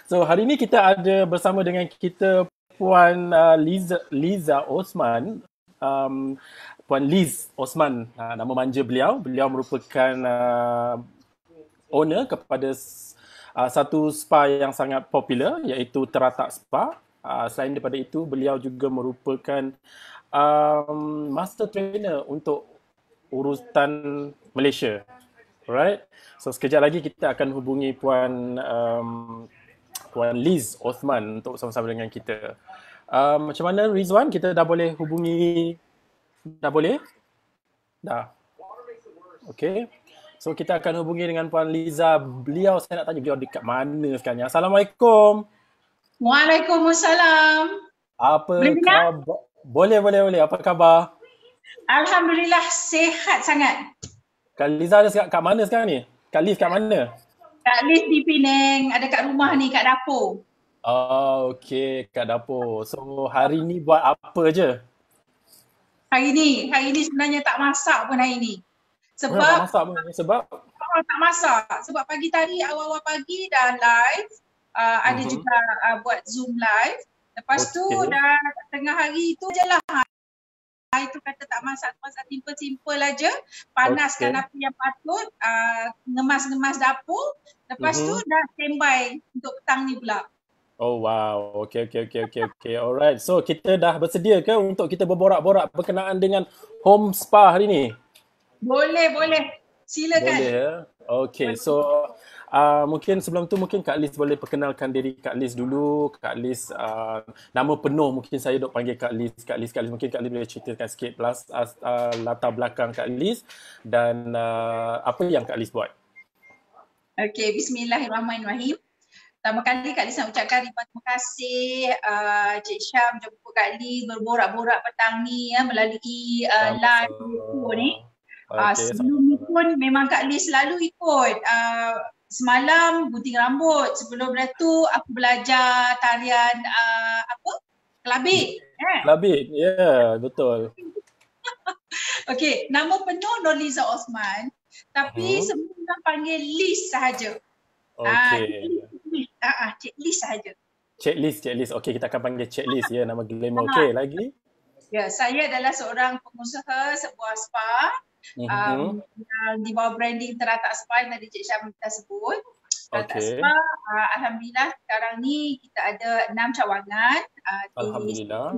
So hari ini kita ada bersama dengan kita Puan Liza Osman. Um, Puan Liz Osman, nama manja beliau. Beliau merupakan owner kepada satu spa yang sangat popular iaitu Teratak Spa. Selain daripada itu, beliau juga merupakan master trainer untuk urutan Malaysia. Alright. So sekejap lagi kita akan hubungi Puan Liz Osman untuk sama-sama dengan kita. Macam mana Rizwan? Kita dah boleh hubungi? Dah boleh? Dah. Okay. So kita akan hubungi dengan Puan Liza. Beliau, saya nak tanya beliau dekat mana sekarang. Assalamualaikum. Waalaikumsalam. Apa khabar? Boleh. Apa khabar? Alhamdulillah, sihat sangat. Kak Liza ada kat mana sekarang ni? Kak Liz kat mana? Kak Liz di Penang, ada kat rumah ni, kat dapur. Oh, okey, kat dapur. So hari ni buat apa je? Hari ni sebenarnya tak masak pun hari ni. Tak Sebab masak pun. Sebab? tak masak. Sebab pagi tadi, awal-awal pagi dah live. Ada juga buat Zoom live. Lepas tu dah tengah hari tu je lah. Itu kata tak masak, simple-simple aja. Panaskan api yang patut, ngemas-ngemas dapur. Lepas tu dah standby untuk petang ni pula. Oh wow, okay. Alright, so kita dah bersedia ke untuk kita berborak-borak berkenaan dengan home spa hari ni? Boleh. Silakan. Boleh ya? Okay, so mungkin sebelum tu mungkin Kak Liz boleh perkenalkan diri Kak Liz dulu. Kak Liz, nama penuh mungkin saya duk panggil Kak Liz. Mungkin Kak Liz boleh ceritakan sikit latar belakang Kak Liz dan apa yang Kak Liz buat. Okay, bismillahirrahmanirrahim. Pertama kali Kak Liz nak ucapkan terima kasih Cik Syam jemput Kak Liz berborak-borak petang ni melalui live ni. Sebelum ni pun memang Kak Liz selalu ikut. Semalam gunting rambut, sebelum tu aku belajar tarian kelabit. Kelabit, ya, betul. Okey, nama penuh Nurliza Osman, tapi semua orang panggil Liz sahaja. Okey. Cik Liz sahaja. Cik Liz. Okey, kita akan panggil Cik Liz ya, nama glamour. Okey, lagi? Ya, saya adalah seorang pengusaha sebuah spa. Yang di bawah branding Teratak Spa yang tadi Cik Syam kita sebut. Teratak Spa, alhamdulillah sekarang ni kita ada 6 cawangan. Alhamdulillah.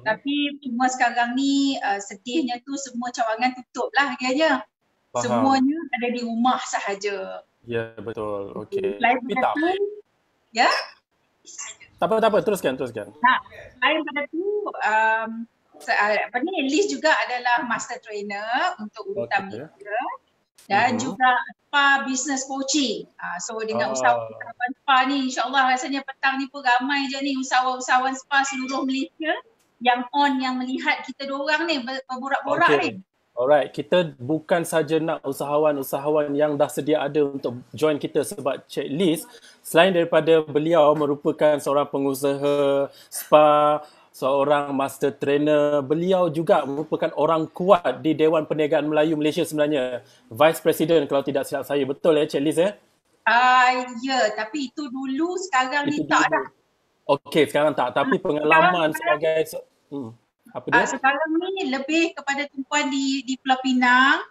Tapi cuma sekarang ni sedihnya tu semua cawangan tutup lah akhirnya. Semuanya ada di rumah sahaja. Ya, betul. Okey. Tapi tak. Ya? Tak apa, teruskan. Selain pada tu, Liz juga adalah master trainer untuk urutan media dan juga spa business coaching. So dengan usahawan spa ni, insyaAllah rasanya petang ni pun ramai je ni usahawan spa seluruh Malaysia yang melihat kita dorang ni berborak-borak ni. Alright, kita bukan saja nak usahawan-usahawan yang dah sedia ada untuk join kita sebab Cik Liz, selain daripada beliau merupakan seorang pengusaha spa, seorang master trainer, beliau juga merupakan orang kuat di Dewan Perniagaan Melayu Malaysia sebenarnya. Vice President kalau tidak silap saya. Betul ya Cik Liz ya? Ya, tapi itu dulu, sekarang ni tak dah. Okey, sekarang tak. Tapi pengalaman sebagai... Apa dia? Sekarang ni lebih kepada tumpuan di Pulau Pinang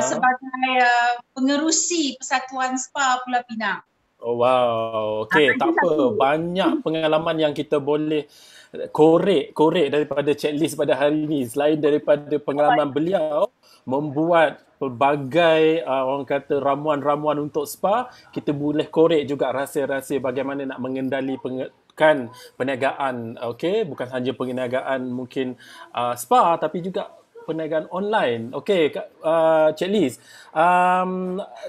sebagai pengerusi Persatuan Spa Pulau Pinang. Oh wow, okey, tak apa. Banyak pengalaman yang kita boleh korek daripada Cik Liz pada hari ini. Selain daripada pengalaman beliau membuat pelbagai orang kata ramuan-ramuan untuk spa, kita boleh korek juga rahsia-rahsia bagaimana nak mengendalikan perniagaan, okey, bukan sahaja perniagaan mungkin spa tapi juga perniagaan online. Okey, Cik Liz,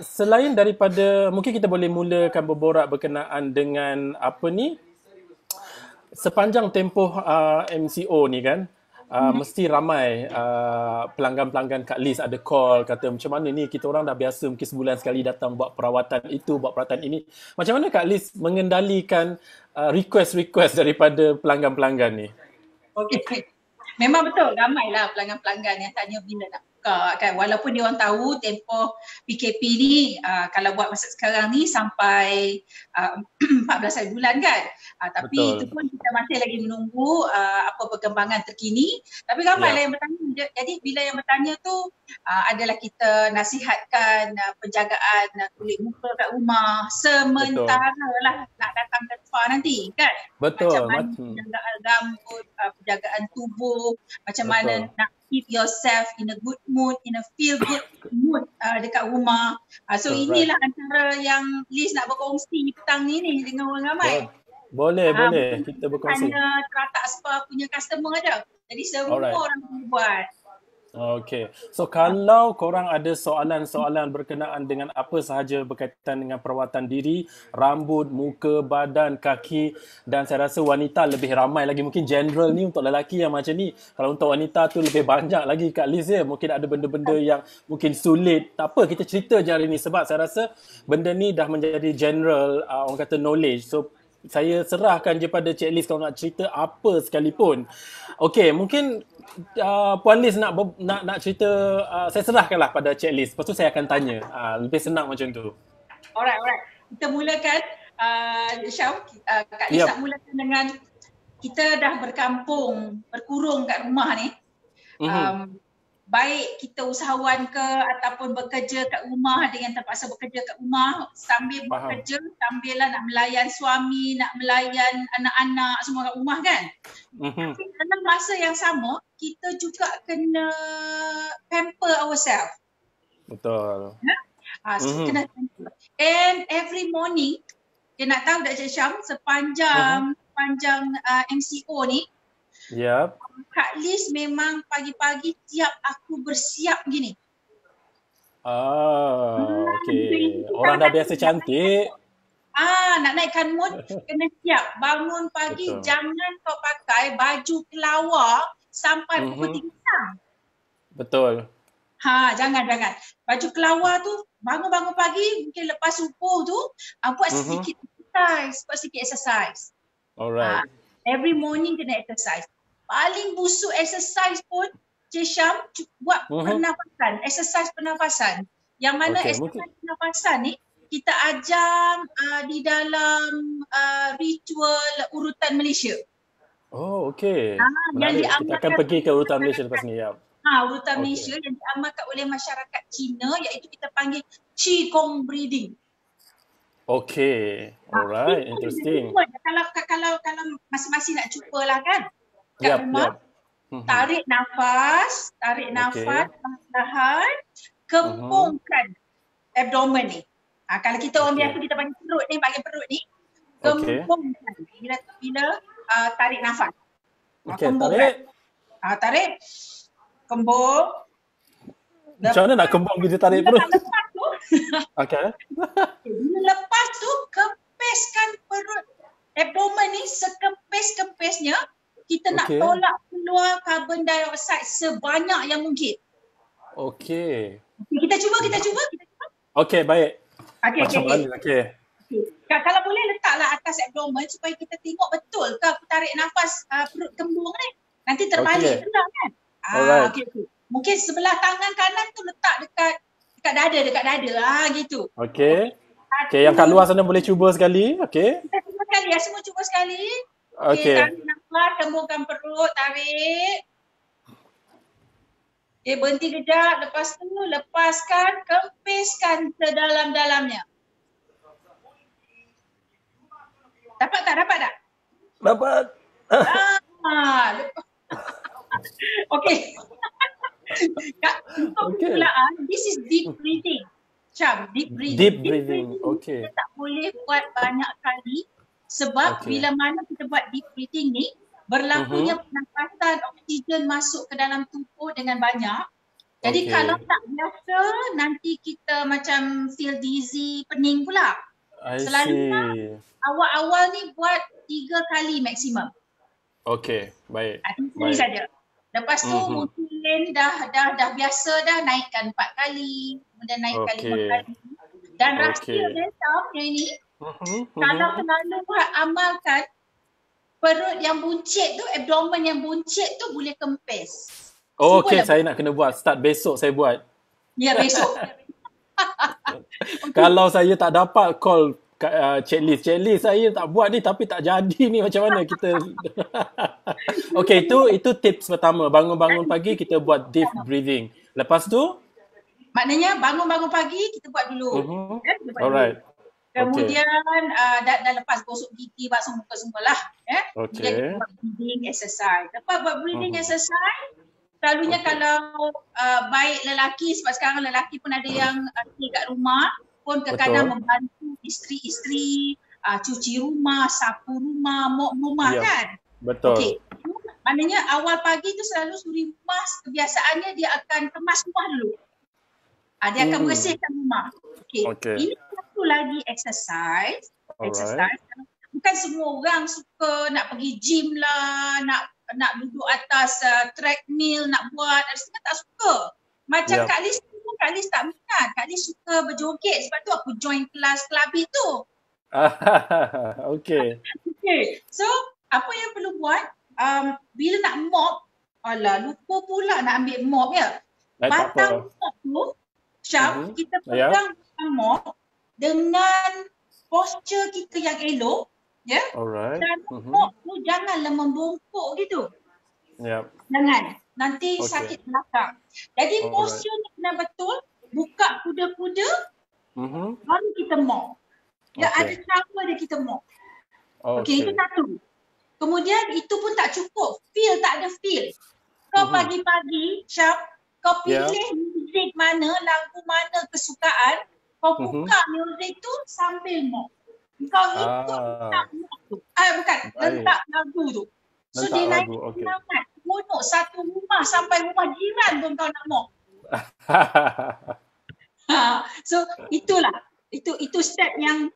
selain daripada, mungkin kita boleh mulakan berborak berkenaan dengan apa ni, sepanjang tempoh MCO ni kan, mesti ramai pelanggan-pelanggan Kak Liz ada call kata macam mana ni, kita orang dah biasa mungkin sebulan sekali datang buat perawatan itu, buat perawatan ini. Macam mana Kak Liz mengendalikan request daripada pelanggan-pelanggan ni? Okey. Memang betul, ramailah pelanggan-pelanggan yang tanya bila nak buka kan, walaupun dia orang tahu tempoh PKP ni kalau buat masa sekarang ni sampai 14 hari bulan kan, tapi Betul. itu pun kita masih lagi menunggu apa perkembangan terkini. Tapi ramailah yang bertanya, jadi bila yang bertanya tu adalah kita nasihatkan penjagaan kulit muka kat rumah sementara lah nak datang ke spa nanti kan. Betul. Macam mana penjagaan rambut, penjagaan tubuh, macam mana nak keep yourself in a good mood, in a feel good mood dekat rumah. So inilah antara yang Liz nak berkongsi petang ni dengan orang ramai. Boleh, kita berkongsi. Hanya teratak spa punya customer je. Jadi semua orang boleh buat. Okay. So kalau korang ada soalan-soalan berkenaan dengan apa sahaja berkaitan dengan perawatan diri, rambut, muka, badan, kaki, dan saya rasa wanita lebih ramai lagi. Mungkin general ni untuk lelaki yang macam ni. Kalau untuk wanita tu lebih banyak lagi Kak Liz ya. Mungkin ada benda-benda yang mungkin sulit. Tak apa, kita cerita je hari ni sebab saya rasa benda ni dah menjadi general orang kata knowledge. So saya serahkan je pada Cik Liz kalau nak cerita apa sekalipun. Okay, mungkin Puan Liz nak cerita, saya serahkanlah pada Cik Liz. Lepas tu saya akan tanya. Lebih senang macam tu. Alright. Kita mulakan, Syam. Kak Liz nak mulakan dengan kita dah berkurung kat rumah ni. Baik kita usahawan ke ataupun bekerja kat rumah dengan terpaksa bekerja kat rumah sambil bekerja, sambil lah nak melayan suami, nak melayan anak-anak semua kat rumah kan. Tapi dalam masa yang sama, kita juga kena pamper ourselves. Betul. Kena pamper. And every morning, dia nak tahu tak Cik Syam, sepanjang MCO ni, Kak Liz memang pagi-pagi tiap aku bersiap gini. Okay. Orang dah biasa cantik. Nak naikkan mood, kena siap. Bangun pagi, jangan kau pakai baju kelawar sampai pukul 3 petang. Betul. Jangan. Baju kelawar tu, bangun pagi, mungkin lepas subuh tu, buat sedikit exercise. Alright. Every morning kena exercise. Paling busuk exercise pun, Cik Syam, buat pernafasan, exercise pernafasan. Yang mana exercise pernafasan ni, kita ajar di dalam ritual urutan Malaysia. Oh, okey. Kita akan pergi ke urutan Malaysia lepas ni. Urutan Malaysia yang diamalkan oleh masyarakat Cina, iaitu kita panggil Qigong breathing. Okay, alright, interesting. Kalau masing-masing nak cubalah kan, kat rumah, tarik nafas, perlahan, kembungkan abdomen ni. Kalau kita orang biasa kita panggil perut ni, kembungkan. Bila tarik nafas. Tarik, kembung. Macam mana nak kembung bila tarik perut? Bila lepas tu, kempeskan perut abdomen ni sekempes-kempesnya. Kita nak tolak keluar carbon dioxide sebanyak yang mungkin. Okey. Kita cuba. Okey, baik. Okey. Kalau boleh letaklah atas abdomen supaya kita tengok betul ke aku tarik nafas perut kembung ni. Nanti terbalik betul kan? Okay. Mungkin sebelah tangan kanan tu letak dekat dada. Gitu. Okey. Yang kat luar sana boleh cuba sekali. Okey. Kita cuba sekali ya, semua cuba sekali. Okey. Tarik nafas, kembungkan perut, tarik. Berhenti kejap, lepas tu lepaskan, kempiskan sedalam-dalamnya. Dapat tak? Dapat. Okey. Untuk permulaan, this is deep breathing. Deep breathing. Okey. Kita tak boleh buat banyak kali sebab bila mana kita buat deep breathing ni, berlakunya pernafasan oksigen masuk ke dalam tubuh dengan banyak. Jadi kalau tak biasa, nanti kita macam feel dizzy, pening pula. Selalunya awal-awal ni buat 3 kali maksimum. Okey, baik. Ini saja. Lepas tu mungkin dah biasa dah naikkan 4 kali, kemudian naikkan 5 kali. Dan rahsia dia yang ini, kalau selalu buat amalkan, perut yang buncit tu, abdomen yang buncit tu boleh kempes. Oh, okay, Cubalah saya buat. nak kena buat. Start besok saya buat. Ya, besok. Kalau saya tak dapat call Cik Liz. Cik Liz, saya tak buat ni tapi tak jadi ni. Macam mana kita... Okay, itu tips pertama. Bangun-bangun pagi kita buat deep breathing. Lepas tu? Maknanya bangun-bangun pagi kita buat dulu. Kita buat Alright. dulu. Kemudian dah lepas gosok gigi, basuh muka semualah. Kemudian kita buat breathing exercise. Lepas buat breathing exercise, selalunya kalau baik lelaki, sebab sekarang lelaki pun ada yang kat rumah, pun kadang-kadang membantu isteri-isteri, cuci rumah, sapu rumah, mop rumah kan. Betul. Okay. Maknanya awal pagi tu selalu suri rumah, kebiasaannya dia akan kemas rumah dulu. Dia akan bersihkan rumah. Okay. Ini satu lagi exercise. Bukan semua orang suka nak pergi gym lah, nak duduk atas treadmill, nak buat. Ada setengah tak suka. Macam Kak Liz tu, Kak Liz tak minat. Kak Liz suka berjoget. Sebab tu aku join kelas clubbing tu. Okay. So, apa yang perlu buat? Bila nak mop, lupa pula nak ambil mop ya. Batang mop tu, Syam, kita pegang mop dengan posture kita yang elok, ya. Dan mop tu janganlah membongkok gitu. Jangan, nanti sakit belakang. Jadi posture ni kena betul, buka kuda-kuda, baru kita mop. Ya, ada cara dia kita mop. Itu satu. Kemudian itu pun tak cukup, tak ada feel. Kau pagi-pagi, Syam, kau pilih muzik mana, lagu mana kesukaan, kau buka muzik tu sambil mop. Kau ikut mop tu. Bukan, letak lagu tu. So dia naik semangat. Monok satu rumah sampai rumah jiran pun kau nak mop. So itulah. Itu step yang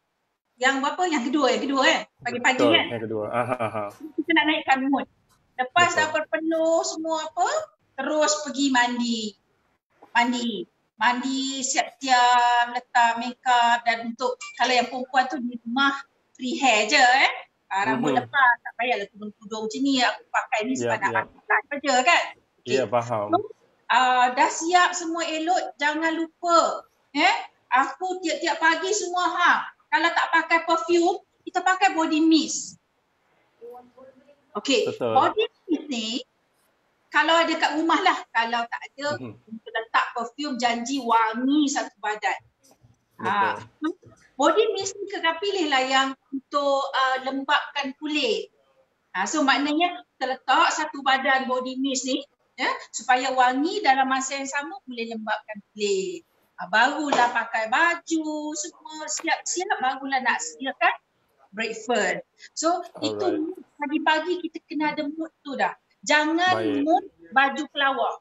berapa? Yang kedua pagi-pagi kan. Yang kedua. Kita nak naikkan mood. Lepas dah berpenuh semua apa, terus pergi mandi, siap-siap, letak makeup. Dan untuk kalau yang perempuan tu di rumah free hair je rambut lepas, tak payahlah tudung-tudung macam ni, aku pakai ni sebab nak pakai saja kan. Faham. So, dah siap semua elok, jangan lupa aku tiap-tiap pagi semua kalau tak pakai perfume, kita pakai body mist. Body mist ni kalau ada kat rumah lah, kalau tak ada kita letak perfume, janji wangi satu badan. Body mist ni kena pilih lah yang untuk lembapkan kulit. So maknanya kita letak satu badan body mist ni supaya wangi, dalam masa yang sama boleh lembapkan kulit. Barulah pakai baju, semua siap-siap, barulah nak sediakan breakfast. So itu pagi-pagi kita kena ada mood tu dah. Jangan mood baju pelawak.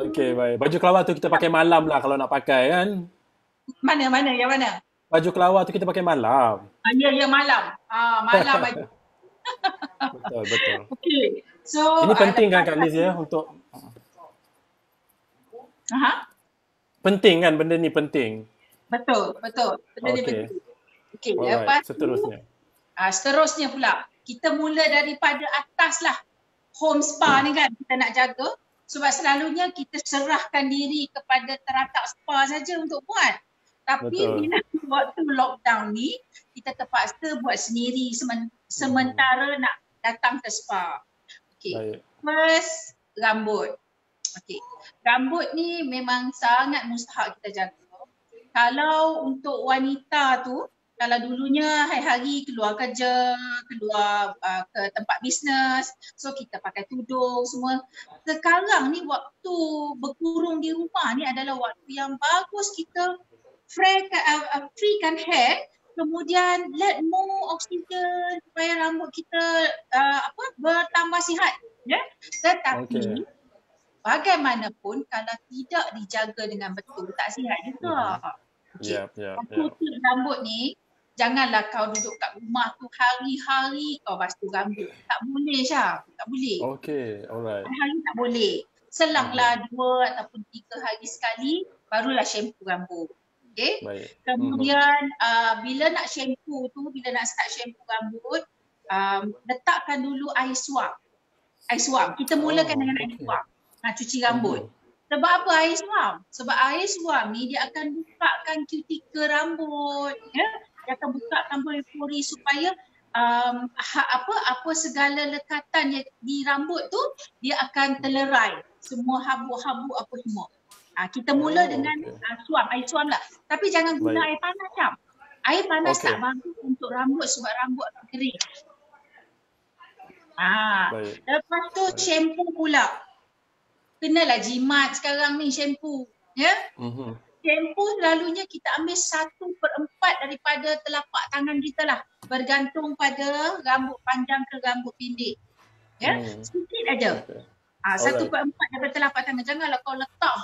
Okay, baik. Baju kelawar tu kita pakai malam lah kalau nak pakai kan? Yang mana? Baju kelawar tu kita pakai malam. Ya, malam. Malam baju. Betul. Okay. So ini penting kan Kak Liz ya untuk penting kan, benda ni penting. Betul. Benda ni penting. Okay, lepas seterusnya pula. Kita mula daripada atas lah. Home spa ni kan kita nak jaga. Sebab selalunya kita serahkan diri kepada teratak spa saja untuk buat. Tapi bila waktu lockdown ni, kita terpaksa buat sendiri sementara nak datang ke spa. First, rambut. Rambut ni memang sangat mustahak kita jaga. Kalau untuk wanita tu, kalau dulunya hari-hari keluar kerja, keluar ke tempat bisnes, so kita pakai tudung semua. Sekarang ni waktu berkurung di rumah ni adalah waktu yang bagus kita freekan hair, kemudian let more oksigen supaya rambut kita bertambah sihat. Tetapi bagaimanapun kalau tidak dijaga dengan betul, tak sihat juga. Rambut ni, janganlah kau duduk kat rumah tu hari-hari kau basuh rambut. Tak boleh Syah, tak boleh. Hari-hari tak boleh. Selanglah 2 ataupun 3 hari sekali, barulah shampoo rambut. Kemudian bila nak shampoo tu, bila nak start shampoo rambut, letakkan dulu air suam. Air suam. Kita mulakan dengan air suam. Cuci rambut. Sebab apa air suam? Sebab air suam ni dia akan bukakan cuticle rambut, ya. Dia akan bukakan pori-pori supaya apa segala lekatan yang di rambut tu dia akan terlerai. Semua habuk-habuk apa semua. Kita mula dengan suam, air suam lah. Tapi jangan guna air panas, Syam. Air panas tak bagus untuk rambut sebab rambut akan kering. Lepas tu shampoo pula. Kenalah jimat sekarang ni shampoo, ya. Shampoo selalunya kita ambil 1/4 daripada telapak tangan kita lah, bergantung pada rambut panjang ke rambut pendek, ya. Sedikit aja. 1/4 daripada telapak tangan. Janganlah kau letak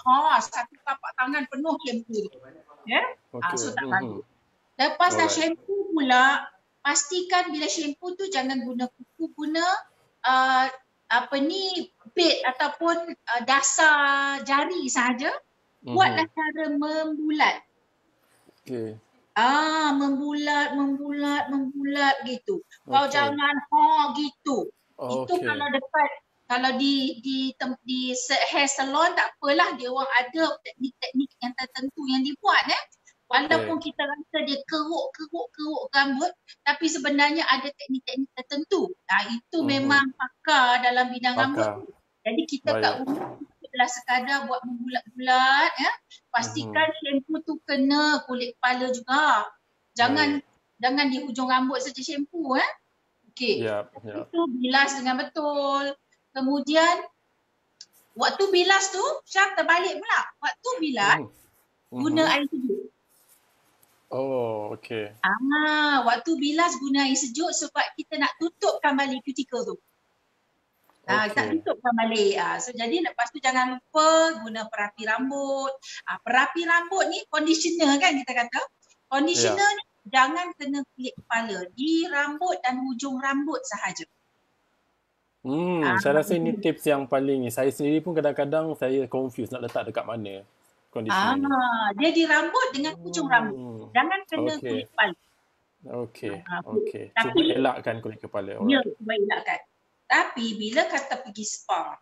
satu telapak tangan penuh shampoo tu, ya. So tak bagus. Lepas dah shampoo pula, pastikan bila shampoo tu jangan guna kuku, guna bit ataupun dasar jari sahaja. Buatlah cara membulat. Membulat gitu. Kau jangan gitu. Itu kalau di hair salon tak apalah, dia orang ada teknik-teknik yang tertentu yang dibuat, walaupun kita rasa dia keruk rambut, tapi sebenarnya ada teknik-teknik tertentu. Itu memang pakar dalam bidang rambut. Jadi kita kat rumah adalah sekadar buat membulat-bulat, ya. Pastikan shampoo tu kena kulit kepala juga. Jangan di hujung rambut saja shampoo, Itu bilas dengan betul. Kemudian waktu bilas tu Syam terbalik pula. Waktu bilas guna air sejuk. Waktu bilas guna air sejuk sebab kita nak tutupkan balik cuticle tu. Kita tutupkan balik. So jadi lepas tu jangan lupa guna perapi rambut. Perapi rambut ni conditioner kan kita kata. Conditioner ni jangan kena kulit kepala, di rambut dan hujung rambut sahaja. Saya rasa ini tips yang paling, saya sendiri pun kadang-kadang saya confuse nak letak dekat mana conditioner ni. Dia di rambut dengan hujung rambut. Jangan kena kulit kepala. Cuba elakkan kulit kepala. Ya, cuba elakkan. Tapi bila kata pergi spa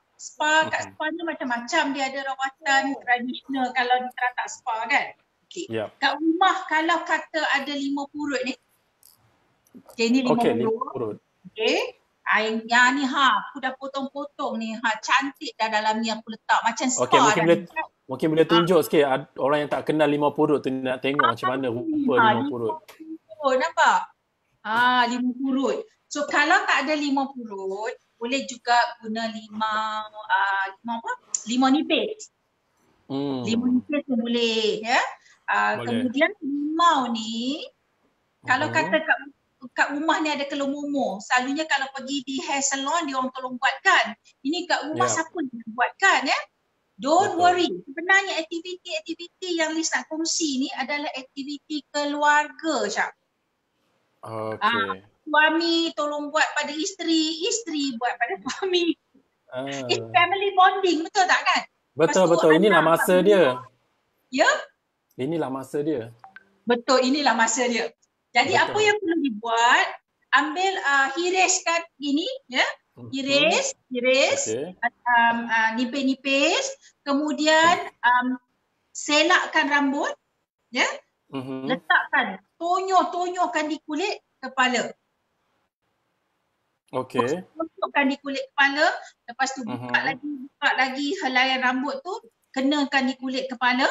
kat spa ni macam-macam, dia ada rawatan tradisional kalau di teratak spa kan. Kat rumah kalau kata ada 5 purut ni. Ni 5 purut. Yang ni aku dah potong-potong ni, cantik dah dalam ni aku letak macam spa. Mungkin boleh tunjuk sikit orang yang tak kenal 5 purut tu nak tengok macam mana rupa 5 purut. Nampak? 5 purut. So kalau tak ada 5 purut, boleh juga guna 5 nipis. 5 nipis pun boleh, ya. Kemudian limau ni, kalau kata kat rumah ni ada kelumumur, selalunya kalau pergi di hair salon dia orang tolong buatkan. Ini kat rumah siapa yang buatkan, ya. Don't worry. Sebenarnya aktiviti yang Liz nak kongsi ni adalah aktiviti keluarga, Syam. Suami tolong buat pada isteri buat pada suami. It's family bonding, betul tak kan? Betul. Inilah masa dia. Ya? Inilah masa dia. Betul, inilah masa dia. Jadi apa yang perlu dibuat, ambil hiriskan gini, ya. Hiris, nipis-nipis, kemudian selakkan rambut, ya. Letakkan, tonyokan di kulit kepala. Tonyokan di kulit kepala, lepas tu buka lagi helaian rambut tu, kenakan di kulit kepala.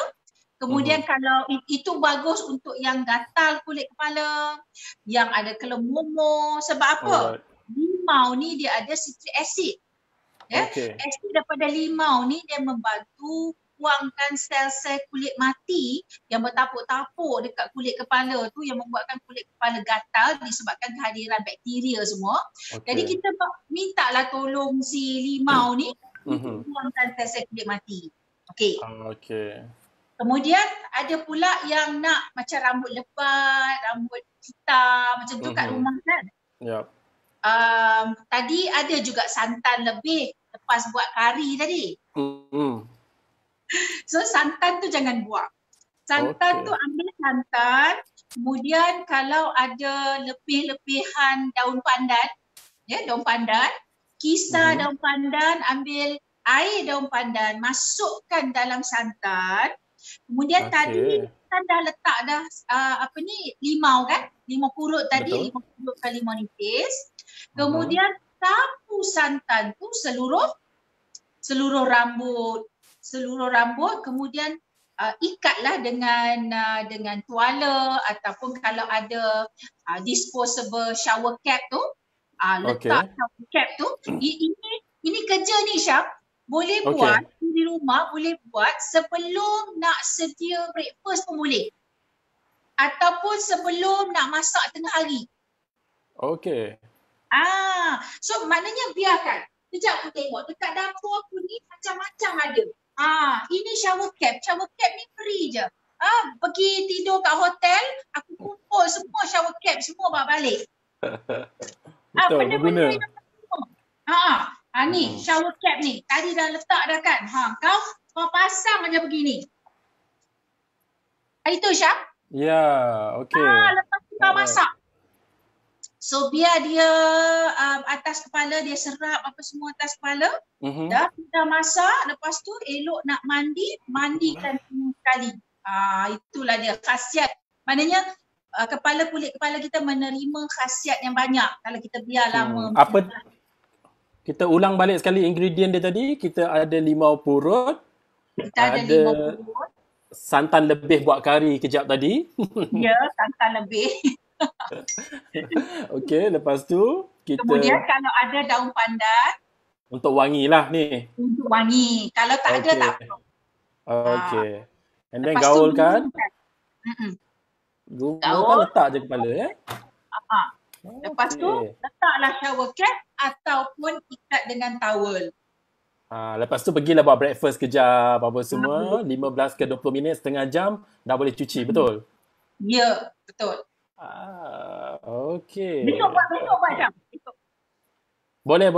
Kemudian kalau itu bagus untuk yang gatal kulit kepala, yang ada kelumumur. Sebab apa? Limau ni dia ada citric acid. Ya? Asid daripada limau ni dia membantu buangkan sel-sel kulit mati yang bertapuk-tapuk dekat kulit kepala tu, yang membuatkan kulit kepala gatal disebabkan kehadiran bakteria semua. Jadi kita mintalah tolong si limau ni untuk buangkan sel-sel kulit mati. Kemudian ada pula yang nak macam rambut lebat, rambut hitam macam tu kat rumah kan. Tadi ada juga santan lebih lepas buat kari tadi. So santan tu jangan buang. Santan tu ambil santan, Kemudian kalau ada lebih-lebihan daun pandan, ya, daun pandan, kisar daun pandan, ambil air daun pandan, masukkan dalam santan. Kemudian tadi Okey. kan dah letak dah limau kan? Limau purut tadi, Betul. limau purut ke limau nipis. Mhm. Kemudian sapu santan tu seluruh rambut, kemudian ikatlah dengan tuala ataupun kalau ada disposable shower cap tu, letak Okey. shower cap tu. Ini kerja ni Syam, boleh buat Okey. di rumah, boleh buat sebelum nak sedia breakfast pun boleh. Ataupun sebelum nak masak tengah hari. Okey. So maknanya biarkan. Sekejap aku tengok dekat dapur aku ni macam-macam ada. Ini shower cap. Shower cap ni free je. Pergi tidur kat hotel, aku kumpul semua shower cap semua bawa balik. Betul, Benda-benda berguna. yang semua. Ni shower cap ni. Tadi dah letak dah kan. Kau pasang aja begini. Itu Syam. Ya, okey. Lepas tu kau masak. So biar dia atas kepala dia serap apa semua atas kepala. Dah kita masak, lepas tu elok nak mandikan semua sekali. Itulah dia khasiat. Maknanya kulit kepala kita menerima khasiat yang banyak kalau kita biar lama. Kita ulang balik sekali ingredient dia tadi. Kita ada limau purut. Kita ada limau purut. Santan lebih buat kari kejap tadi. Ya, santan lebih. Okey, lepas tu kita... Kemudian kalau ada daun pandan. Untuk wangi lah ni. Untuk wangi. Kalau tak ada, tak perlu. Okey. And then gaulkan. Gaulkan letak je kepala ya. Lepas tu letaklah shower cap ataupun ikat dengan towel. Lepas tu pergilah buat breakfast kejap apa semua. 15 ke 20 minit, setengah jam dah boleh cuci, betul? Ya, betul. Okey. Besok buat Syam. Boleh.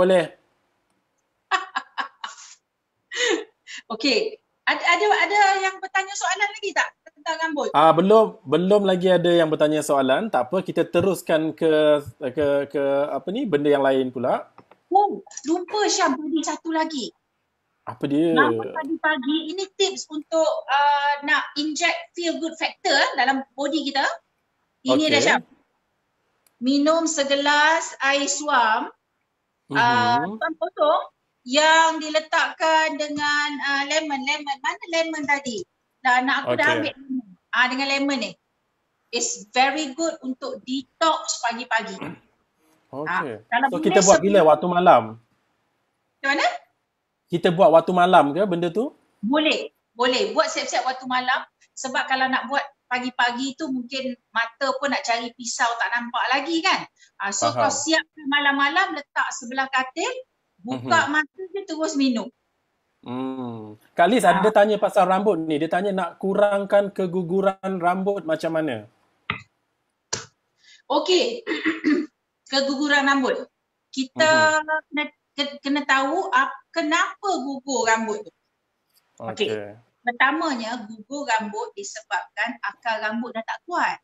Okey. Ada yang bertanya soalan lagi tak tentang rambut? Belum lagi ada yang bertanya soalan. Tak apa, kita teruskan ke benda yang lain pula. Lupa Syam, tadi satu lagi. Apa dia? Rambut pagi-pagi, ini tips untuk nak inject feel good factor dalam body kita. Ini dah Syam. Minum segelas air suam, suam potong yang diletakkan dengan lemon. Mana lemon tadi? Anak aku dah ambil lemon. Dengan lemon ni. It's very good untuk detox pagi-pagi. Okay. So kita buat bila? Waktu malam? Macam mana? Kita buat waktu malam ke benda tu? Boleh. Buat siap-siap waktu malam. Sebab kalau nak buat pagi-pagi tu mungkin mata pun nak cari pisau tak nampak lagi kan. So kau siapkan malam-malam, letak sebelah katil, buka mata je terus minum. Kak Liz ada tanya pasal rambut ni. Dia tanya nak kurangkan keguguran rambut macam mana? Okey. Keguguran rambut. Kita kena tahu kenapa gugur rambut tu. Okey. Pertamanya, gugur rambut disebabkan akar rambut dah tak kuat.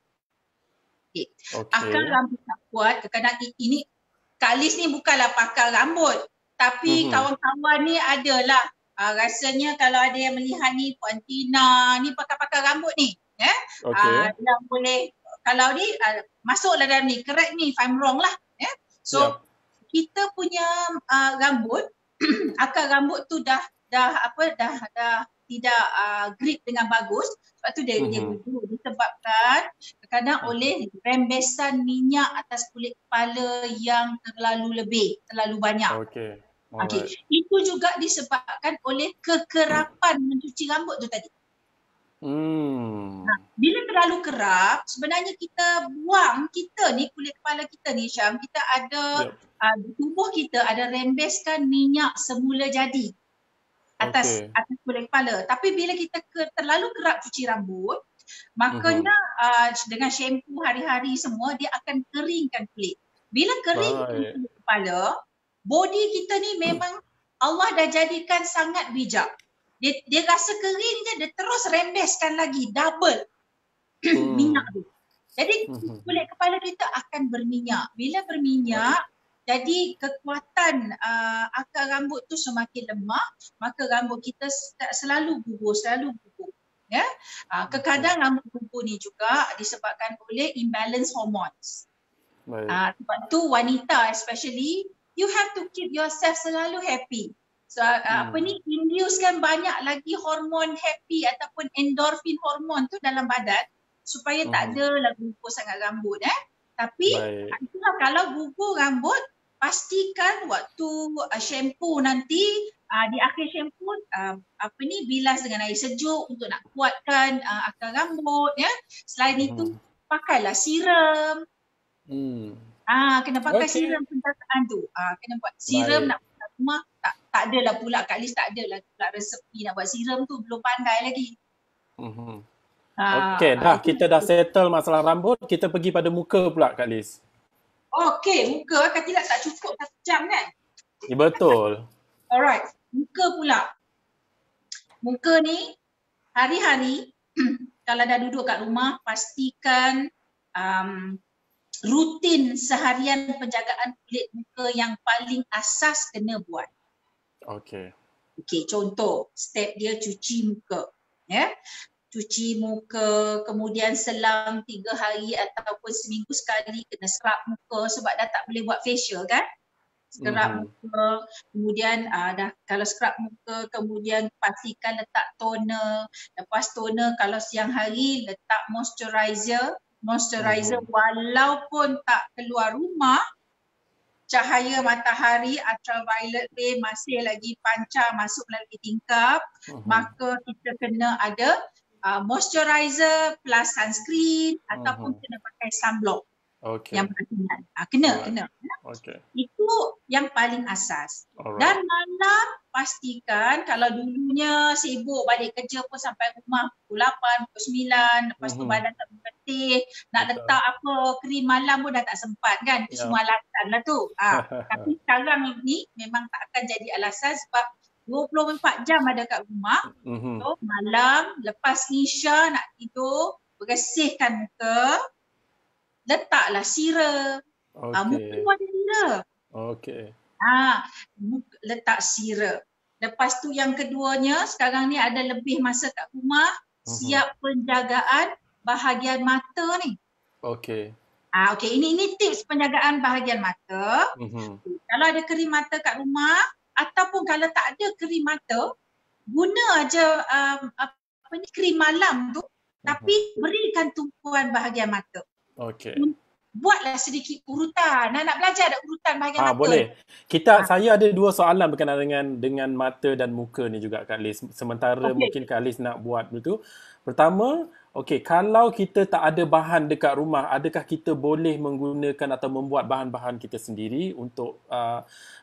Okay. Akar rambut tak kuat, kadang-kadang ini Kak Liz ni bukanlah pakar rambut, tapi kawan-kawan ni adalah rasanya kalau ada yang melihat ni Puan Tina ni pakar-pakar rambut ni, yang boleh kalau ni masuklah dalam ni, correct me if I'm wrong lah. So kita punya rambut, akar rambut tu dah tidak grip dengan bagus, sebab tu dia gugur disebabkan kadang oleh rembesan minyak atas kulit kepala yang terlalu banyak. Okey. Itu juga disebabkan oleh kekerapan mencuci rambut tu tadi. Bila terlalu kerap, sebenarnya kita buang, kulit kepala kita ni Syam, kita ada tubuh kita ada rembeskan minyak semula jadi atas kulit kepala. Tapi bila kita terlalu kerap cuci rambut, makanya dengan shampoo hari-hari semua, dia akan keringkan kulit. Bila keringkan kulit kepala, body kita ni memang Allah dah jadikan sangat bijak. Dia rasa kering je, dia terus rembeskan lagi, double minyak tu. Jadi kulit kepala kita akan berminyak. Bila berminyak, jadi kekuatan akar rambut tu semakin lemah, maka rambut kita selalu gugur. Ya, kadang rambut gugur ni juga disebabkan oleh imbalance hormones. Sebab tu wanita especially, you have to keep yourself selalu happy. So inducekan banyak lagi hormon happy ataupun endorphin hormon tu dalam badan supaya tak ada lah gugur sangat rambut. Tapi itulah, kalau gugur rambut, pastikan waktu shampoo nanti di akhir shampoo bilas dengan air sejuk untuk nak kuatkan akar rambut. Selain itu, pakailah serum. Kena pakai serum penjagaan tu. Kena buat serum nak buat rumah. Tak adalah pula, Kak Liz tak adalah pula resepi nak buat serum tu, belum pandai lagi. Okey, kita dah settle masalah rambut, kita pergi pada muka pula, Kak Liz. Okey, muka kan tidak tak cukup 1 jam kan? Ya, betul. Alright, muka pula. Muka ni hari-hari kalau dah duduk kat rumah, pastikan rutin seharian penjagaan kulit muka yang paling asas kena buat. Okey, contoh step dia cuci muka. Cuci muka, kemudian selang 3 hari ataupun seminggu sekali kena scrub muka sebab dah tak boleh buat facial kan. Scrub muka, kemudian kalau scrub muka, kemudian pastikan letak toner. Lepas toner, kalau siang hari letak moisturizer. Walaupun tak keluar rumah, cahaya matahari ultraviolet ray masih lagi pancar masuk melalui tingkap, maka kita kena ada moisturizer plus sunscreen ataupun kena pakai sunblock yang berkaitan. Kena. Itu yang paling asas. Dan malam pastikan, kalau dulunya sibuk balik kerja pun sampai rumah pukul 8, pukul 9, lepas tu badan tak berpetih, nak letak krim malam pun dah tak sempat kan. Itu semua alasan lah tu. Tapi sekarang ni memang tak akan jadi alasan sebab 24 jam ada kat rumah. So malam lepas Isya nak tidur, bersihkan muka, letaklah serum. Muka pun ada serum. Letak serum. Lepas tu yang keduanya, sekarang ni ada lebih masa kat rumah, siap penjagaan bahagian mata ni. Ini tips penjagaan bahagian mata. Kalau ada krim mata kat rumah, ataupun kalau tak ada krim mata, guna aja krim malam tu, tapi berikan tumpuan bahagian mata. Buatlah sedikit urutan. Nak belajar ada urutan bahagian mata. Boleh. Saya ada 2 soalan berkenaan dengan mata dan muka ni juga, Kak Liz. Sementara mungkin Kak Liz nak buat begitu. Pertama, kalau kita tak ada bahan dekat rumah, adakah kita boleh menggunakan atau membuat bahan-bahan kita sendiri untuk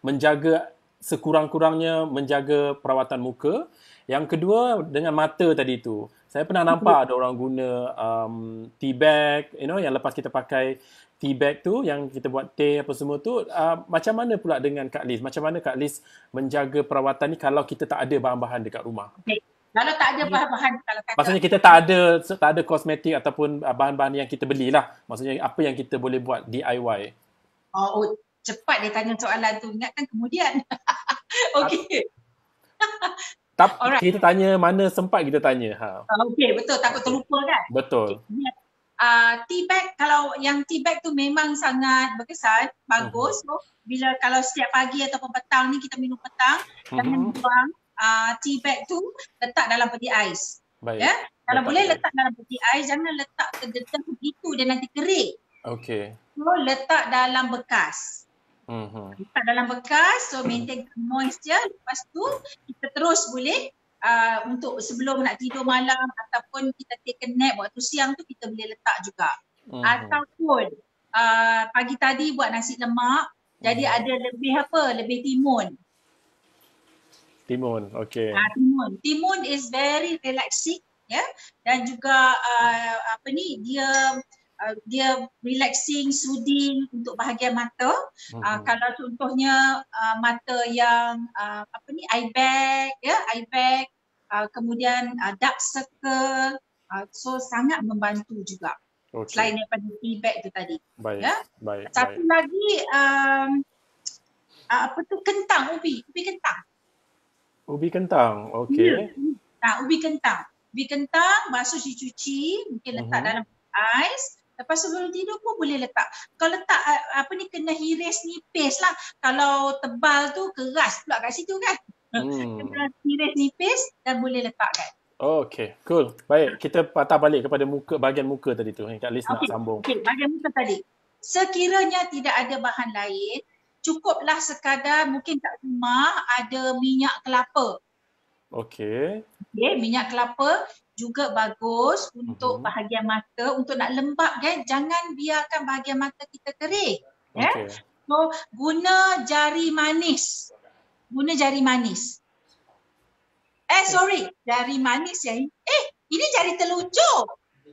menjaga, sekurang-kurangnya menjaga perawatan muka? Yang kedua, dengan mata tadi tu, saya pernah nampak ada orang guna tea bag, yang lepas kita pakai tea bag tu, yang kita buat teh apa semua tu, macam mana pula dengan Kak Liz? Macam mana Kak Liz menjaga perawatan ni kalau kita tak ada bahan-bahan dekat rumah? Kalau tak ada bahan-bahan, maksudnya kita tak ada kosmetik ataupun bahan-bahan yang kita belilah. Maksudnya apa yang kita boleh buat DIY? Cepat dia tanya soalan tu, ingatkan kemudian. Kita tanya mana sempat kita tanya. Betul, takut terlupa kan? Betul. Tea bag, kalau yang tea bag tu memang sangat berkesan, bagus. So, kalau setiap pagi ataupun petang ni kita minum petang, jangan buang tea bag tu, letak dalam peti ais. Kalau boleh letak dalam peti ais, jangan letak terdedah begitu, dia nanti kering. So, letak dalam bekas. Letak dalam bekas, so maintain moist je. Lepas tu kita terus boleh untuk sebelum nak tidur malam ataupun kita take a nap waktu siang tu, kita boleh letak juga. Ataupun pagi tadi buat nasi lemak, jadi ada lebih timun. Timun is very relaxing, dan juga dia relaxing, soothing untuk bahagian mata. Kalau contohnya mata yang eye bag, kemudian dark circle, so sangat membantu juga. Selain daripada tea bag tu tadi. Baik, Ya. baik. Satu lagi apa tu, kentang, ubi kentang. Ubi kentang, okey. Ubi kentang. Ubi kentang basuh dicuci, mungkin letak dalam ais. Lepas sebelum tidur pun boleh letak. Kalau letak kena hiris nipis lah. Kalau tebal tu keras pula kat situ kan. Kena hiris nipis dan boleh letakkan. Okey, cool. Baik, kita patah balik kepada bahagian muka tadi tu. Kak Liz nak sambung. Okey, bahagian muka tadi. Sekiranya tidak ada bahan lain, cukuplah sekadar mungkin kat rumah ada minyak kelapa. Okey. Minyak kelapa juga bagus untuk bahagian mata, untuk nak lembap kan. Jangan biarkan bahagian mata kita kering. Okay. So, guna jari manis. Jari manis ya. Ini jari telunjuk.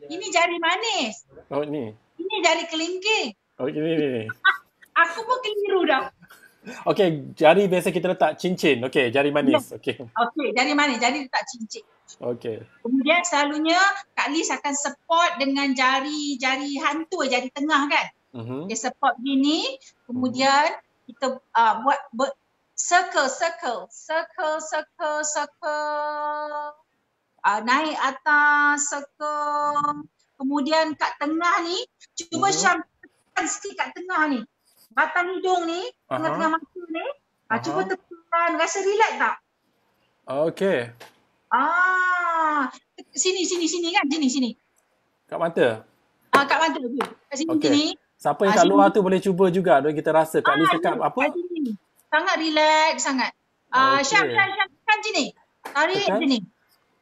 Ini jari manis. Oh, ni. Ini jari kelingking. Oh, ini. Aku pun keliru dah. Okey, jari biasa kita letak cincin. Okey, jari manis. Okey. Okey, jari manis. Jari letak cincin. Okey. Kemudian selalunya Kak Liz akan support dengan jari hantu, jari tengah kan. Dia support gini. Kemudian kita buat circle. Naik atas, circle. Kemudian kat tengah ni, cuba Syam tekan sikit kat tengah ni. Batang hidung ni, tengah-tengah mata ni. Cuba tekan, rasa relax tak? Okey. Sini kan, sini. Kat mata? Kat mata tu. Kat sini. Siapa yang kat luar tu boleh cuba juga. Dan kita rasa Kak Liz cakap apa? Sangat relax sangat. Syam tekan sini. Tarik sini.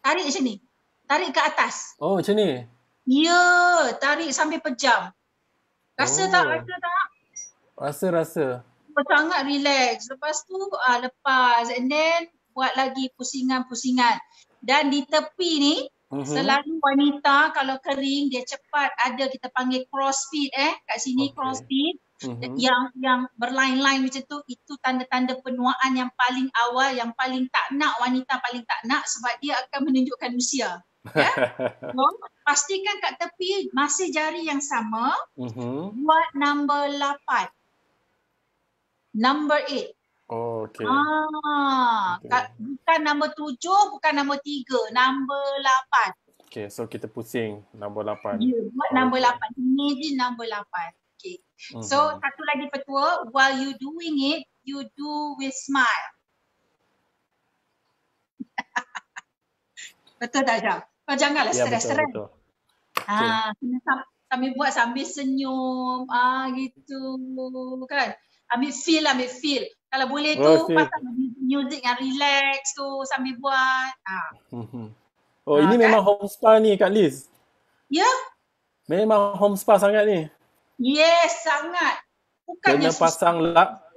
Tarik sini. Tarik ke atas. Oh, macam ni? Ya, tarik sambil pejam. Rasa tak? Rasa. Sangat relax. Lepas tu lepas and then buat lagi pusingan-pusingan. Dan di tepi ni selalu wanita kalau kering dia cepat ada kita panggil crossfit kat sini crossfit yang berlain-lain macam tu, itu tanda-tanda penuaan yang paling awal, yang paling tak nak, wanita paling tak nak sebab dia akan menunjukkan usia. Ya. So, pastikan kat tepi masih jari yang sama. Buat number 8. Number 8. Oh, okey. Bukan nombor 7, bukan nombor 3, nombor 8. Okey, so kita pusing nombor 8. Ya, buat nombor 8. Ini di nombor 8. Okey. So, satu lagi petua, while you doing it, you do with smile. Betul tak, Jam? Kau janganlah stres-stres. Betul. Sambil buat sambil senyum, gitu kan. Ambil feel. Kalau boleh tu pasang music yang relax tu sambil buat. Oh, ini memang home spa ni Kak Liz. Ya. Memang home spa sangat ni. Yes, sangat. Bukannya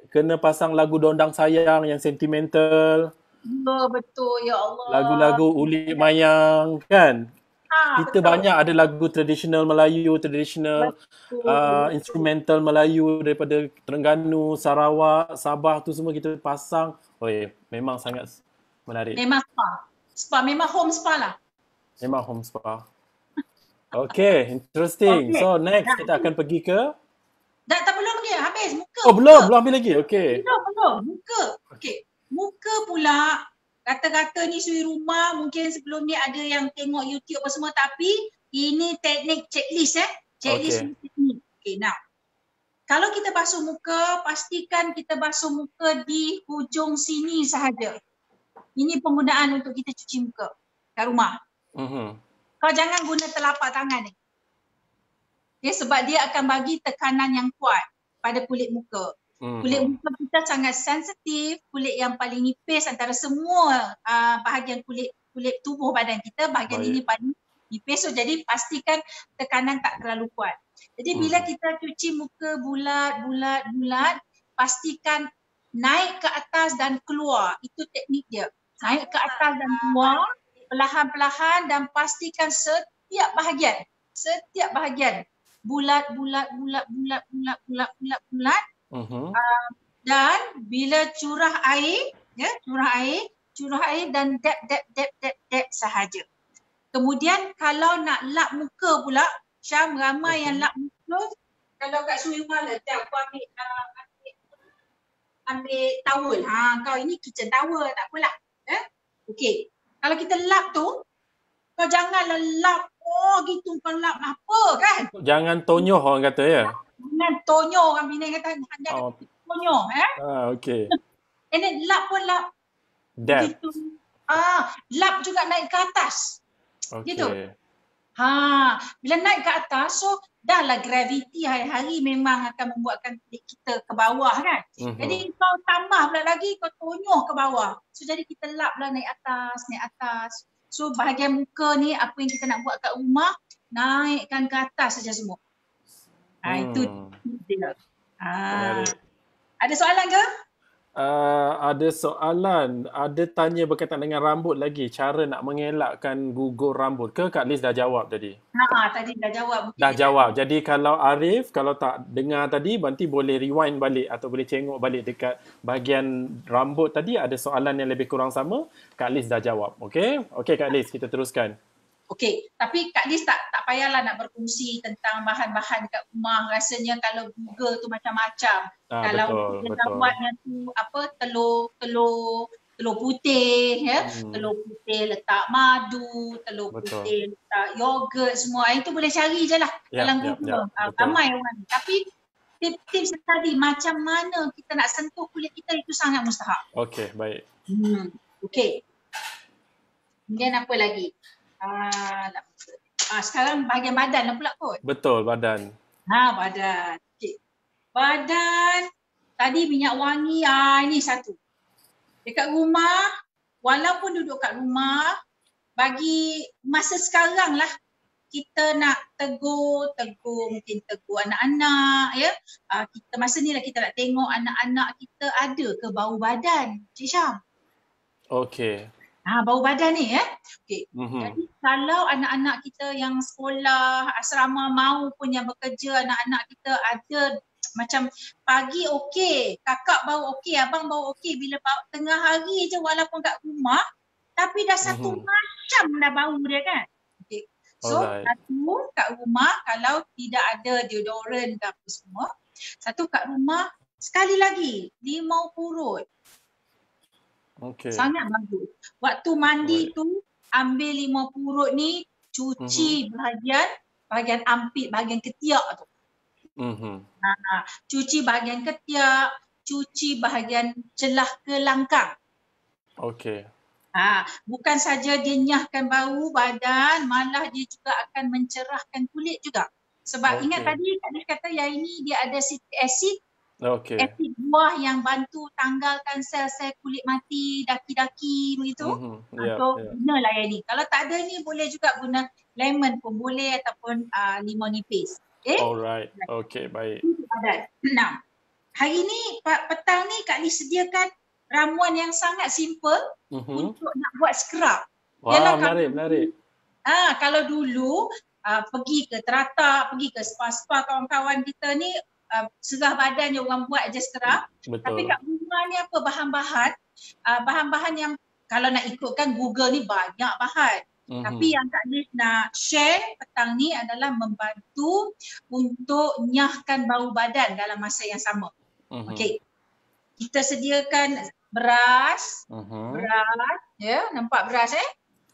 kena pasang lagu Dondang Sayang yang sentimental. Ya, betul. Ya Allah. Lagu-lagu Ulik Mayang kan. Kita betul. Banyak ada lagu tradisional Melayu, instrumental Melayu daripada Terengganu, Sarawak, Sabah tu semua kita pasang. Memang sangat menarik. Memang spa. Memang home spa lah. Memang home spa. Okay, interesting. So next kita akan pergi ke? Tak belum lagi, habis muka. Oh, belum habis lagi. Okay. Belum. Muka. Okay. Muka pula. Kata-kata ni suri rumah, mungkin sebelum ni ada yang tengok YouTube apa semua, tapi ini teknik checklist checklist teknik. Okay, now. Kalau kita basuh muka, pastikan kita basuh muka di hujung sini sahaja. Ini penggunaan untuk kita cuci muka kat rumah. Kau jangan guna telapak tangan ni. Okay, sebab dia akan bagi tekanan yang kuat pada kulit muka. Kulit muka kita sangat sensitif, kulit yang paling nipis antara semua bahagian kulit tubuh badan kita, bahagian ini paling nipis. So jadi pastikan tekanan tak terlalu kuat. Jadi bila kita cuci muka bulat, pastikan naik ke atas dan keluar. Itu teknik dia. Naik ke atas dan keluar perlahan-perlahan dan pastikan setiap bahagian bulat. Dan bila curah air dan dab sahaja. Kemudian kalau nak lap muka pula, Syam, ramai yang lap muka. Kalau kat Sungai Mala, aku ambil towel. Kau ini kitchen towel, tak apalah. Okey. Kalau kita lap tu, kau janganlah lap, gitu kau lap apa kan? Jangan tonyoh orang kata ya. Jangan tonyoh, orang Penang kata, jangan tonyoh. Okey. And then lap pun lap. Depth. Gitu. Lap juga naik ke atas. Okey. Gitu. Bila naik ke atas, so dah lah graviti hari-hari memang akan membuatkan kulit kita ke bawah kan. Jadi kau tambah pula lagi, kau tonyoh ke bawah. So jadi kita lap lah naik atas. So bahagian muka ni apa yang kita nak buat kat rumah, naikkan ke atas saja semua. Itu dia. Ada soalan ke? Ada soalan. Ada tanya berkaitan dengan rambut lagi. Cara nak mengelakkan gugur rambut ke? Kak Liz dah jawab tadi. Tadi dah jawab. Dah jawab. Jadi kalau Arif, kalau tak dengar tadi, nanti boleh rewind balik atau boleh tengok balik dekat bahagian rambut tadi. Ada soalan yang lebih kurang sama. Kak Liz dah jawab. Okey? Okey Kak Liz, kita teruskan. Okey, tapi Kak Liz tak payahlah nak berkongsi tentang bahan-bahan kat rumah. Rasanya kalau Google tu macam-macam. Kalau dia nak buatnya tu telur putih ya. Telur putih letak madu, telur putih letak yogurt semua. Itu boleh cari je lah dalam Google. Ramai orang. Tapi tips tadi macam mana kita nak sentuh kulit kita itu sangat mustahak. Okey, baik. Okey. Kemudian apa lagi? Sekarang bahagian badan lah pula kot. Betul, badan. Badan. Okay. Badan, tadi minyak wangi, ini satu. Dekat rumah, walaupun duduk kat rumah, bagi masa sekarang lah, kita nak tegur mungkin tegur anak-anak ya. Masa ni lah kita nak tengok anak-anak kita ada ke bau badan, Cik Syam. Okey. Bau badan ni Okey. Jadi kalau anak-anak kita yang sekolah, asrama maupun yang bekerja, anak-anak kita ada macam pagi okey, kakak bau okey, abang bau okey, bila bau tengah hari je walaupun kat rumah, tapi dah satu macam dah bau dia kan. Okey. So satu kat rumah kalau tidak ada deodorant ke apa semua, satu kat rumah sekali lagi limau purut. Okay. Sangat bagus. Waktu mandi tu ambil limau purut ni, cuci bahagian ampit, bahagian ketiak tu. Cuci bahagian ketiak, cuci bahagian celah ke langkang. Okey. Bukan saja dia nyahkan bau badan, malah dia juga akan mencerahkan kulit juga. Sebab ingat tadi Kak Liz kata yang ini dia ada citric acid. Asid buah yang bantu tanggalkan sel-sel kulit mati, daki-daki begitu. So gunalah yang ni. Kalau tak ada ni boleh juga guna lemon pun boleh ataupun limau nipis. Alright. Okey, baik. Nah, hari ni petang ni Kak Liz sediakan ramuan yang sangat simple untuk nak buat scrub. Wah, menarik. Kalau dulu pergi ke teratak, pergi ke spa-spa kawan-kawan kita ni, serah badan yang orang buat je scrub. Tapi kat rumah ni apa bahan-bahan? Bahan-bahan yang kalau nak ikutkan Google ni banyak bahan. Tapi yang Kak Liz nak share petang ni adalah membantu untuk nyahkan bau badan dalam masa yang sama. Okey. Kita sediakan beras. Beras. Ya, nampak beras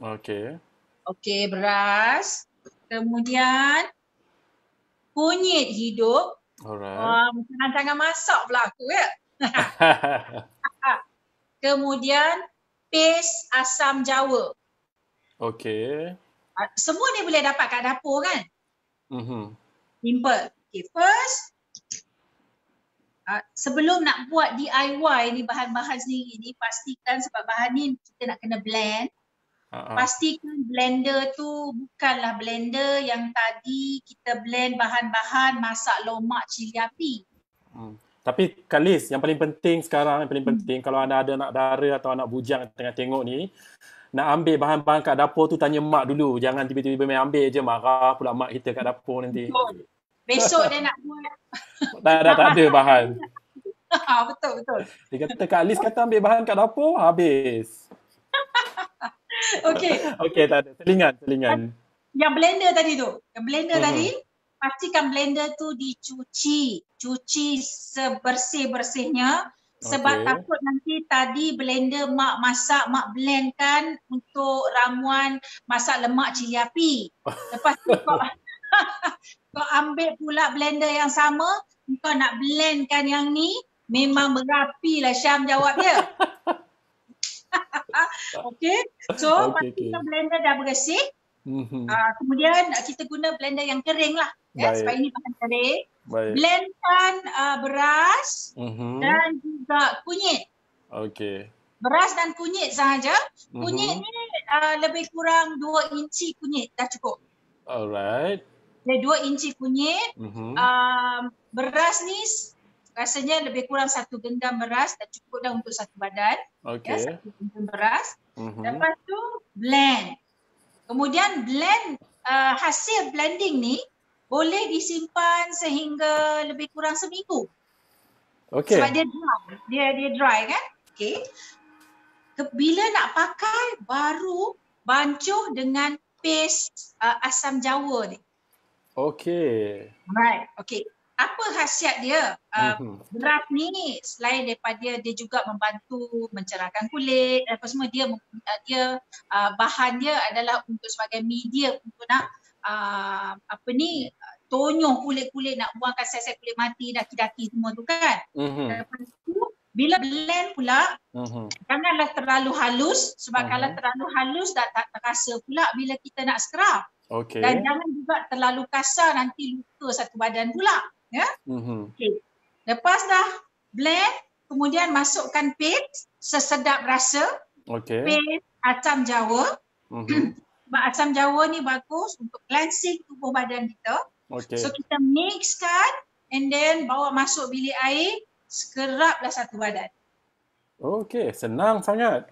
Okey, beras. Kemudian kunyit hidup. Alright. Jangan masak pula aku ya. Kemudian paste asam jawa. Okey. Semua ni boleh dapat kat dapur kan? Simple. Okay, first sebelum nak buat DIY ni bahan-bahan sendiri ni, pastikan sebab bahan ni kita nak kena blend. Pastikan blender tu bukanlah blender yang tadi kita blend bahan-bahan masak lomak cili api. Tapi Kak Liz, yang paling penting sekarang, kalau anda ada anak dara atau anak bujang tengah tengok ni, nak ambil bahan-bahan kat dapur tu tanya mak dulu. Jangan tiba-tiba main ambil je, marah pula mak kita kat dapur nanti. Besok dia nak buat. Tak ada bahan. Betul. Dia kata Kak Liz kata ambil bahan kat dapur, habis. Okey, tak ada. Selingan. Yang blender tadi tu. Yang blender tadi, pastikan blender tu cuci sebersih-bersihnya sebab takut nanti tadi blender mak masak, mak blend kan untuk ramuan masak lemak cili api. Lepas tu kau ambil pula blender yang sama, kau nak blendkan yang ni, memang berapi lah Syam jawab dia. Okay, so pastikan blender dah bersih. Kemudian kita guna blender yang kering lah, sebab ini bahan kering. Blendkan beras dan juga kunyit. Beras dan kunyit sahaja. Kunyit ni lebih kurang 2 inci kunyit dah cukup. Alright. 2 inci kunyit. Beras ni rasanya lebih kurang 1 genggam beras dah cukup dah untuk satu badan. 1 genggam beras. Lepas tu blend. Kemudian blend, hasil blending ni boleh disimpan sehingga lebih kurang seminggu. Sebab dia dry. Dia dry kan? Bila nak pakai, baru bancuh dengan paste asam jawa ni. Right. Apa khasiat dia? Beras ni selain daripada dia juga membantu mencerahkan kulit, apa semua, dia bahan dia adalah untuk sebagai media untuk nak tonyoh kulit-kulit, nak buangkan sel-sel kulit mati, daki-daki semua tu kan. Lepas tu bila blend pula, janganlah terlalu halus sebab kalau terlalu halus tak terasa pula bila kita nak scrub. Dan jangan juga terlalu kasar, nanti luka satu badan pula. Lepas dah blend, kemudian masukkan paste sesedap rasa. Paste asam jawa. Sebab asam jawa ni bagus untuk cleansing tubuh badan kita. So kita mixkan and then bawa masuk bilik air, scrublah satu badan. Senang sangat.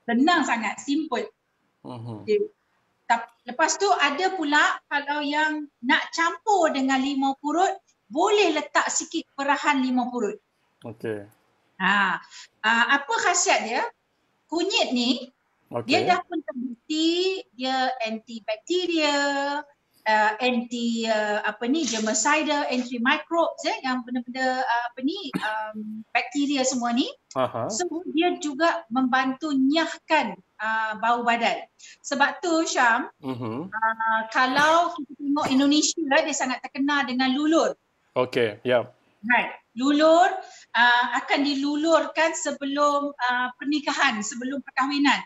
Senang sangat, simple. Lepas tu ada pula kalau yang nak campur dengan limau purut, boleh letak sikit perahan limau purut. Apa khasiat dia? Kunyit ni dia dah pun terbukti dia antibakteria, anti germicide, anti microbes yang benda-benda bakteria semua ni. So dia juga membantu nyahkan bau badan. Sebab tu Syam, kalau kita tengok Indonesia, dia sangat terkenal dengan lulur. Right. Lulur akan dilulurkan sebelum pernikahan, sebelum perkahwinan.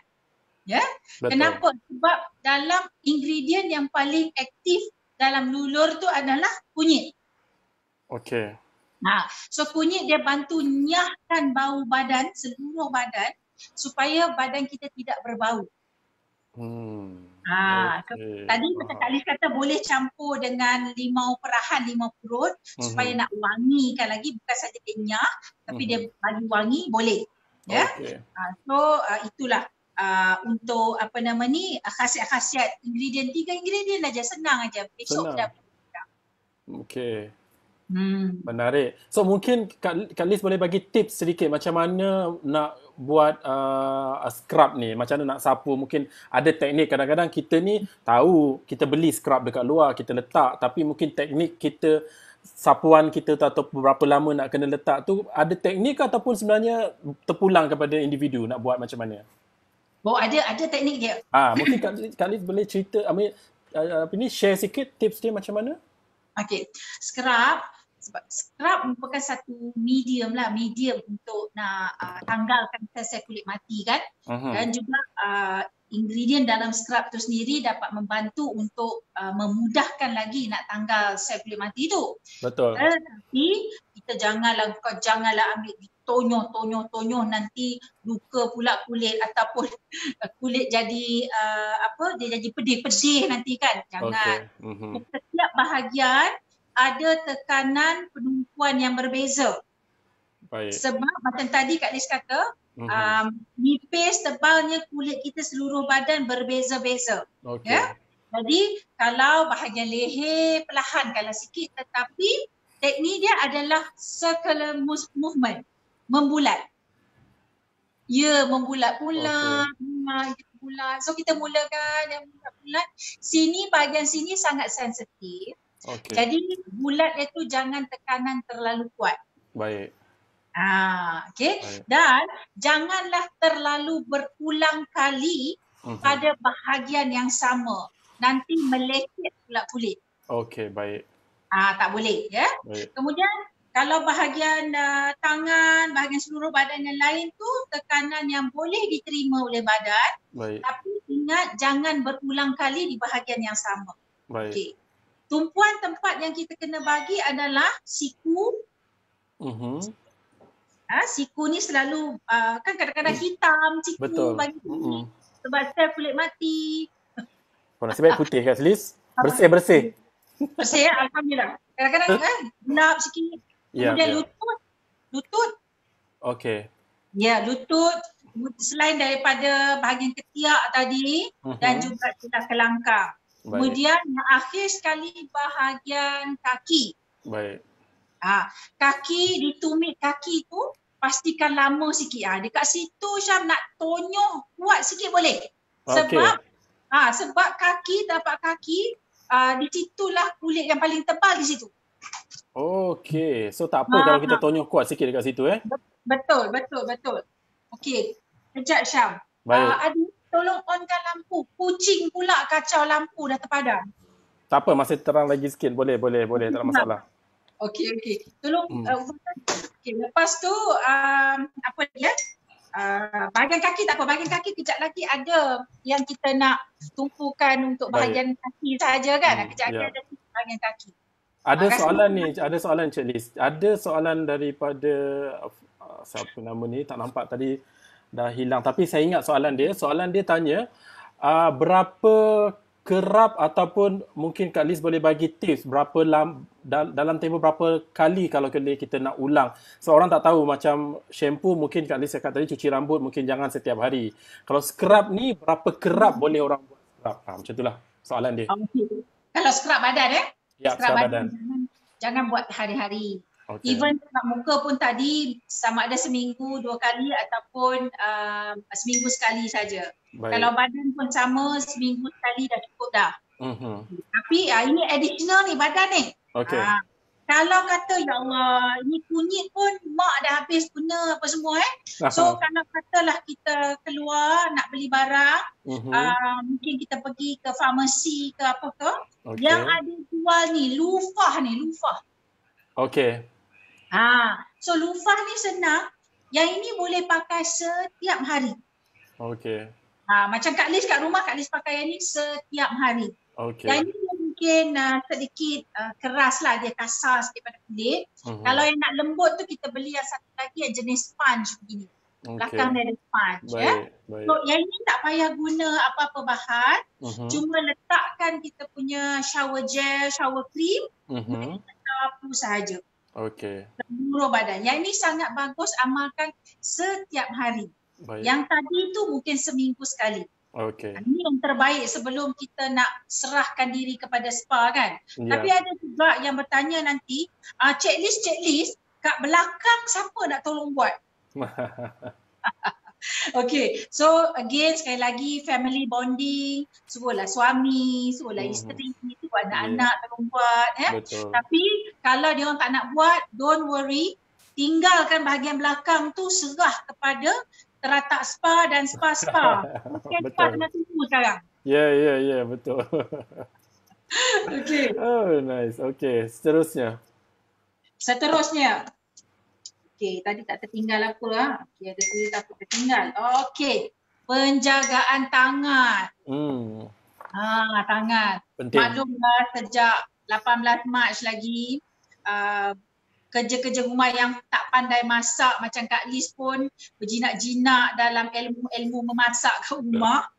Kenapa? Sebab dalam ingredient yang paling aktif dalam lulur tu adalah kunyit. So kunyit dia bantu nyahkan bau badan, seluruh badan, supaya badan kita tidak berbau. Tadi macam Kak Liz kata boleh campur dengan perahan limau purut supaya nak wangikan lagi, bukan saja dia nyah tapi dia bagi wangi, boleh. So itulah untuk khasiat-khasiat ingredient, 3 ingredient aja, senang aja. Besok dah. Menarik. So mungkin Kak Liz boleh bagi tips sedikit macam mana nak buat scrub ni, macam mana nak sapu. Mungkin ada teknik, kadang-kadang kita ni tahu kita beli scrub dekat luar, kita letak, tapi mungkin teknik kita, sapuan kita atau berapa lama nak kena letak tu, ada teknik ataupun sebenarnya terpulang kepada individu nak buat macam mana? Ada teknik dia. Mungkin Kak Liz boleh cerita, share sikit tips dia macam mana? Scrub merupakan satu medium untuk nak tanggalkan sel-sel kulit mati kan. Dan juga ingredient dalam scrub tu sendiri dapat membantu untuk memudahkan lagi nak tanggal sel kulit mati tu. Tapi kita janganlah ambil tonyoh, nanti luka pula kulit ataupun kulit jadi dia jadi pedih-pedih nanti kan. Jangan. Setiap bahagian ada tekanan penumpuan yang berbeza. Sebab macam tadi Kak Liz kata, nipis tebalnya kulit kita seluruh badan berbeza-beza. Jadi kalau bahagian leher perlahan kalau sikit, tetapi teknik dia adalah circular movement, membulat. Membulat-bulat, bulat. So kita mulakan yang bulat-bulat. Bahagian sini sangat sensitif. Okey. Jadi bulat itu jangan tekanan terlalu kuat. Baik. Okey. Baik. Dan janganlah terlalu berulang kali pada bahagian yang sama. Nanti melecet pula kulit. Okey, baik. Tak boleh ya. Baik. Kemudian kalau bahagian tangan, bahagian seluruh badan yang lain tu tekanan yang boleh diterima oleh badan. Baik. Tapi ingat jangan berulang kali di bahagian yang sama. Baik. Okey. Tumpuan tempat yang kita kena bagi adalah siku. Siku ni selalu kan kadang-kadang hitam siku. Betul. Bagi sebab sel kulit mati. Nasib baik putih kan Selis? Bersih. Bersih ya, alhamdulillah. Kadang-kadang gelap sikit. Kemudian lutut. Okey. Ya, lutut selain daripada bahagian ketiak tadi dan juga tulang kelangkang. Kemudian yang akhir sekali bahagian kaki. Baik. Kaki, ditumit kaki tu pastikan lama sikit. Dekat situ Syam nak tonyok kuat sikit boleh. Sebab sebab kaki, tapak kaki di situlah kulit yang paling tebal di situ. Okey. So tak apa kalau kita tonyok kuat sikit dekat situ Betul. Okey. Kejap Syam. Baik. Adik tolong onkan lampu. Kucing pula kacau lampu dah terpadam. Tak apa, masih terang lagi sikit. Boleh. Tak ada masalah. Okey. Tolong lepas tu apa dia? Bahagian kaki tak apa. Bahagian kaki kejap lagi ada yang kita nak tumpukan untuk bahagian kaki saja kan. Kejap lagi ada bahagian kaki. Ada soalan Cik Liz. Ada soalan daripada siapa nama ni, tak nampak tadi, dah hilang. Tapi saya ingat soalan dia. Soalan dia tanya, berapa kerap ataupun mungkin Kak Liz boleh bagi tips dalam tempoh berapa kali kalau kita nak ulang. Seorang tak tahu macam shampoo mungkin Kak Liz cakap tadi cuci rambut mungkin jangan setiap hari. Kalau scrub ni berapa kerap boleh orang buat scrub? Macam itulah soalan dia. Kalau scrub badan scrub badan. Jangan buat hari-hari. Okay. Even scrub muka pun tadi sama ada seminggu 2 kali ataupun seminggu sekali saja. Kalau badan pun sama, seminggu sekali dah cukup dah. Tapi ini additional ni badan ni. Okay. Kalau kata ya Allah, ni kunyit pun mak dah habis guna apa semua So kalau katalah kita keluar nak beli barang, mungkin kita pergi ke farmasi ke apa ke, yang ada jual ni lufah. Okey. So lufah ni senang. Yang ini boleh pakai setiap hari. Okey. Macam Kak Liz kat rumah, Kak Liz pakai yang ni setiap hari. Okey. Yang ni mungkin sedikit keras lah, dia kasar sikit pada kulit. Kalau yang nak lembut tu kita beli yang satu lagi yang jenis sponge begini. Belakang dia ada sponge. Baik. So yang ini tak payah guna apa-apa bahan. Cuma letakkan kita punya shower gel, shower cream. Kita sapu sahaja. Okey. Seluruh badan. Yang ini sangat bagus, amalkan setiap hari. Baik. Yang tadi tu mungkin seminggu sekali. Okey. Ini yang terbaik sebelum kita nak serahkan diri kepada spa kan. Tapi ada juga yang bertanya nanti, checklist, kat belakang siapa nak tolong buat? Okay, so again sekali lagi family bonding, suruhlah suami, suruhlah isteri, suruh anak-anak tolong buat. Tapi kalau dia orang tak nak buat, don't worry, tinggalkan bahagian belakang tu, serah kepada teratak spa dan spa. Mungkin spa kena tunggu sekarang. Ya, betul. Okay. Oh, nice. Okay, seterusnya. Okay, tadi tak tertinggal apa Okay, ada tulis apa tertinggal. Okay, penjagaan tangan. Tangan. Penting. Maklumlah sejak 18 Mac lagi, kerja-kerja rumah yang tak pandai masak macam Kak Liz pun berjinak-jinak dalam ilmu memasak kat rumah.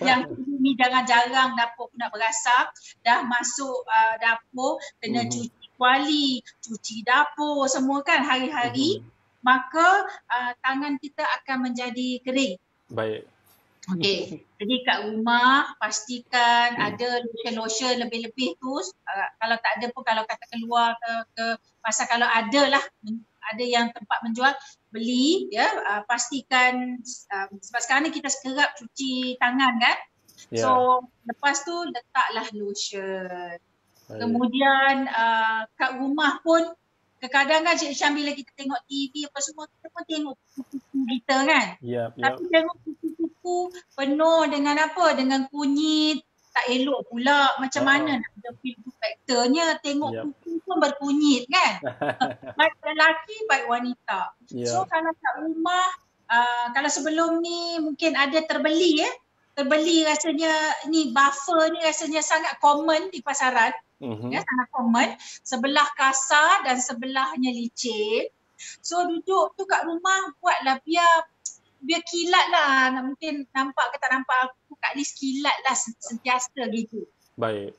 Yang ni jarang-jarang dapur pun nak berasap, dah masuk dapur kena cuci kuali, cuci dapur semua kan hari-hari, maka tangan kita akan menjadi kering. Baik. Okey, jadi kat rumah pastikan ada lotion lebih-lebih tu. Kalau tak ada pun, kalau kata keluar ke pasar, kalau ada yang tempat menjual, beli pastikan sebab sekarang ni kita kerap cuci tangan kan. So lepas tu letaklah lotion. Kemudian kat rumah pun kadang-kadang kan Cik Syam bila kita tengok TV apa semua, kita pun tengok kuku-kuku kita kan. Tapi tengok kuku-kuku penuh dengan apa? Dengan kunyit, tak elok pula. Macam mana nak ada film factornya, tengok kuku pun berkunyit kan. Baik lelaki, baik wanita. So kalau kat rumah, kalau sebelum ni mungkin ada terbeli rasanya ni buffer ni rasanya sangat common di pasaran. Sangat common. Sebelah kasar dan sebelahnya licin. So duduk tu kat rumah buatlah biar kilat lah. Mungkin nampak ke tak nampak, aku kat least kilat lah sentiasa gitu. Baik.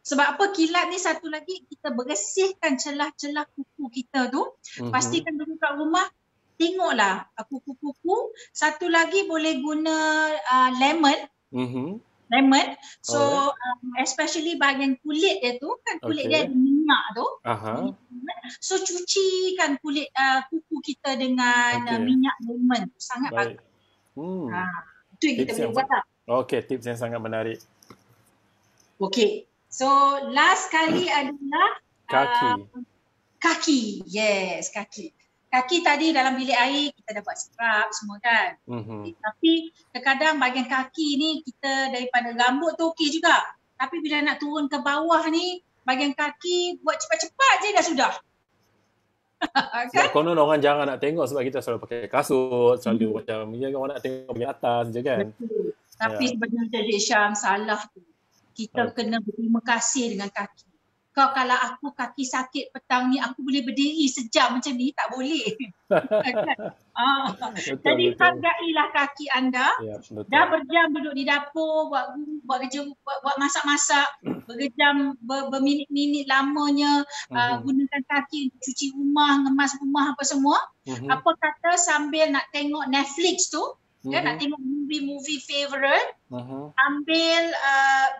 Sebab apa kilat ni satu lagi, kita bersihkan celah-celah kuku kita tu. Pastikan dulu kat rumah, tengoklah kuku-kuku. Satu lagi boleh guna lemon. Lemon. So especially bahagian kulit dia tu kan, kulit dia ada minyak tu. So cucikan kulit kuku kita dengan minyak lemon. Sangat bagus. Itu yang kita boleh buat lah. Okey, tips yang sangat menarik. Okey. So last kali adalah kaki. Yes, kaki. Kaki tadi dalam bilik air kita dah buat scrub semua kan. Tapi kadang-kadang bahagian kaki ni kita daripada rambut tu okey juga. Tapi bila nak turun ke bawah ni, bahagian kaki buat cepat-cepat je dah sudah. Kan? Konon orang jangan nak tengok sebab kita selalu pakai kasut, selalu macam orang nak tengok bahagian atas je kan. Betul. Tapi sebenarnya Cik Syam salah tu. Kita kena berterima kasih dengan kaki. Kau kalau aku kaki sakit petang ni, aku boleh berdiri sejam macam ni, tak boleh. Jadi hargailah kaki anda. Dah berjam duduk di dapur, buat kerja, buat masak-masak, berminit-minit lamanya, gunakan kaki untuk cuci rumah, ngemas rumah apa semua. Apa kata sambil nak tengok Netflix tu, nak tengok movie favorite, ambil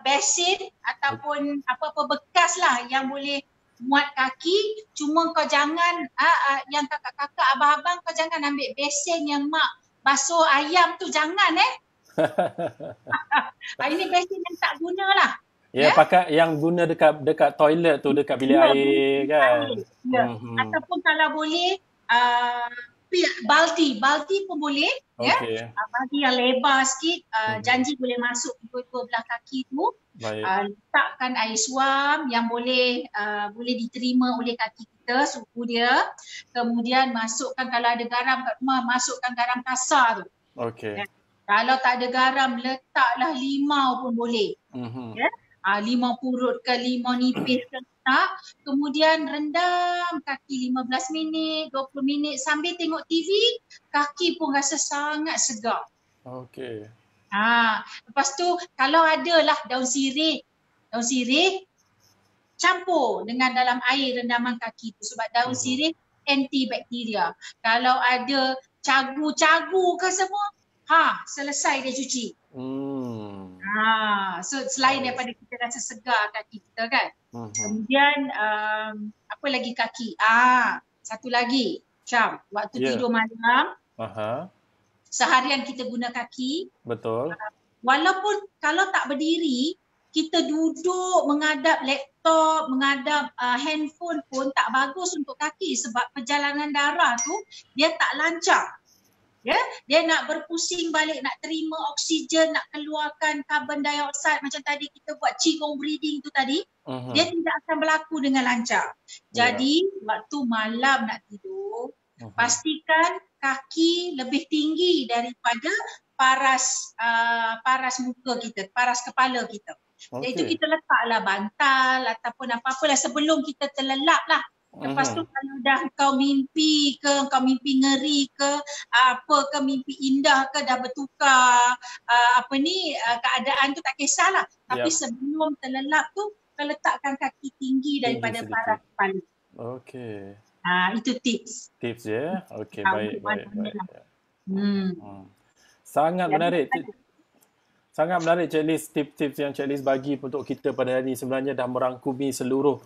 besin ataupun apa-apa bekas lah yang boleh muat kaki. Cuma kau jangan, yang kakak-kakak, abang-abang, kau jangan ambil besin yang mak basuh ayam tu, jangan ini besin yang tak guna lah. Pakai yang guna dekat toilet tu, dekat bilik air kan. Ataupun kalau boleh balti pun boleh. Balti yang lebar sikit, janji boleh masuk dua belah kaki tu. Letakkan air suam yang boleh diterima oleh kaki kita, suhu dia. Kemudian masukkan, kalau ada garam kat rumah, masukkan garam kasar tu. Kalau tak ada garam, letaklah limau pun boleh. Limau purut ke limau nipis ke letak. Kemudian rendam kaki 15 minit, 20 minit sambil tengok TV, kaki pun rasa sangat segar. Lepas tu kalau ada lah daun sirih campur dengan dalam air rendaman kaki tu, sebab daun sirih antibakteria. Kalau ada cagu-cagu ke semua, selesai dia cuci. So selain daripada kita rasa segar kaki kita kan. Kemudian apa lagi kaki? Satu lagi, Syam, waktu tidur malam, seharian kita guna kaki. Betul. Walaupun kalau tak berdiri, kita duduk menghadap laptop, menghadap handphone pun tak bagus untuk kaki, sebab perjalanan darah tu dia tak lancar. Dia nak berpusing balik, nak terima oksigen, nak keluarkan carbon dioxide macam tadi kita buat qigong breathing tu tadi, dia tidak akan berlaku dengan lancar. Jadi waktu malam nak tidur, pastikan kaki lebih tinggi daripada paras muka kita, paras kepala kita. Iaitu kita letaklah bantal ataupun apa-apalah sebelum kita terlelap lah. Lepas tu kalau dah kau mimpi ke, kau mimpi ngeri ke, apa ke, mimpi indah ke, dah bertukar keadaan tu tak kisahlah. Tapi sebelum terlelap tu, kau letakkan kaki tinggi daripada paras kepala. Itu tips. Tips je. Baik. Sangat menarik. Sangat menarik checklist, tips-tips yang checklist bagi untuk kita pada hari ini sebenarnya dah merangkumi seluruh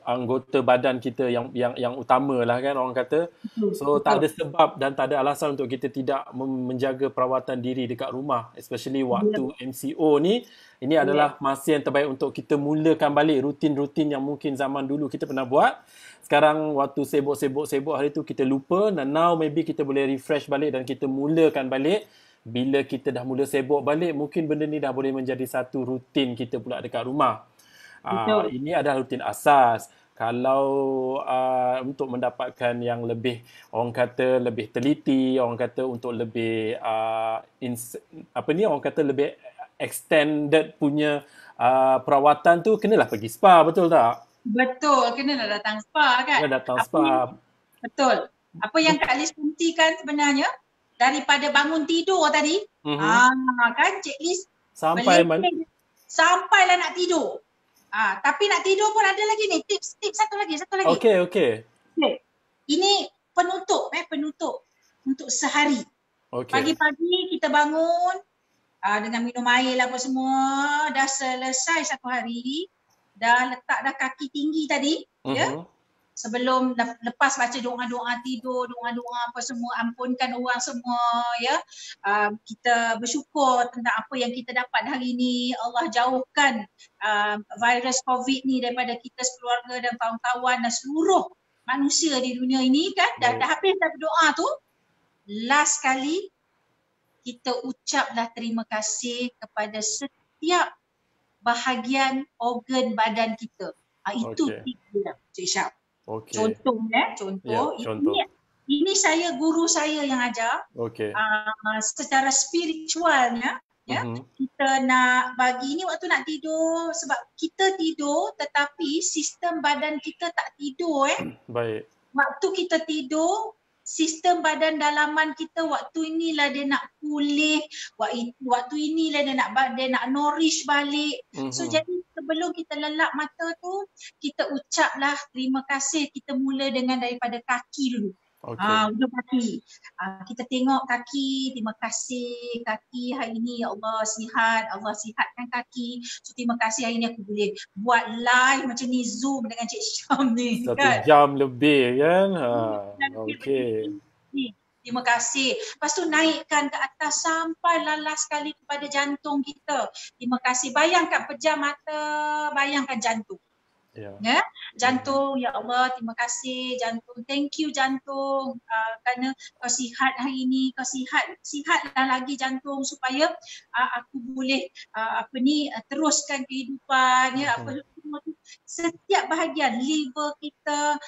anggota badan kita yang utama lah kan orang kata. So tak ada sebab dan tak ada alasan untuk kita tidak menjaga perawatan diri dekat rumah, especially waktu MCO ni. Ini adalah masa yang terbaik untuk kita mulakan balik rutin-rutin yang mungkin zaman dulu kita pernah buat. Sekarang waktu sibuk hari tu kita lupa, dan now maybe kita boleh refresh balik dan kita mulakan balik. Bila kita dah mula sibuk balik, mungkin benda ni dah boleh menjadi satu rutin kita pula dekat rumah. Ini adalah rutin asas. Kalau untuk mendapatkan yang lebih, orang kata lebih teliti, orang kata untuk lebih orang kata lebih extended punya perawatan tu, kenalah pergi spa, betul tak? Betul, kenalah datang spa kan. Kena datang spa. Betul. Apa yang Kak Liz fungsikan sebenarnya, daripada bangun tidur tadi, kan Cik Liz sampailah nak tidur. Tapi nak tidur pun ada lagi ni tips satu lagi. Okey. Ini penutup untuk sehari. Pagi-pagi kita bangun dengan minum air lah apa semua, dah selesai satu hari, dah letak dah kaki tinggi tadi, ya. Sebelum lepas baca doa-doa tidur, doa-doa apa semua, ampunkan orang semua, ya. Kita bersyukur tentang apa yang kita dapat hari ini. Allah jauhkan virus COVID ni daripada kita sekeluarga dan kawan-kawan dan seluruh manusia di dunia ini kan. Dah habis dah berdoa tu, last kali kita ucaplah terima kasih kepada setiap bahagian organ badan kita. Itu tiga, Cik Syam. Contoh. Ini saya, guru saya yang ajar. Secara spiritualnya, ya, kita nak bagi ini waktu nak tidur, sebab kita tidur tetapi sistem badan kita tak tidur. Baik. Waktu kita tidur, sistem badan dalaman kita waktu inilah dia nak pulih, waktu inilah dia nak nourish balik. So jadi sebelum kita lelap mata tu, kita ucaplah terima kasih. Kita mula dengan daripada kaki dulu. Ujung kaki. Kita tengok kaki, terima kasih kaki hari ni, ya Allah sihat, Allah sihatkan kaki. So terima kasih hari ni aku boleh buat live macam ni, Zoom dengan Cik Syam ni. 1 jam lebih kan. Terima kasih. Lepas tu naikkan ke atas sampai last sekali kepada jantung kita. Terima kasih. Bayangkan pejam mata, bayangkan jantung. Ya, jantung, ya Allah terima kasih jantung, thank you jantung, kerana kau sihat hari ini, kau sihatlah lagi jantung supaya aku boleh teruskan kehidupan, ya. Apa semua tu, setiap bahagian liver kita,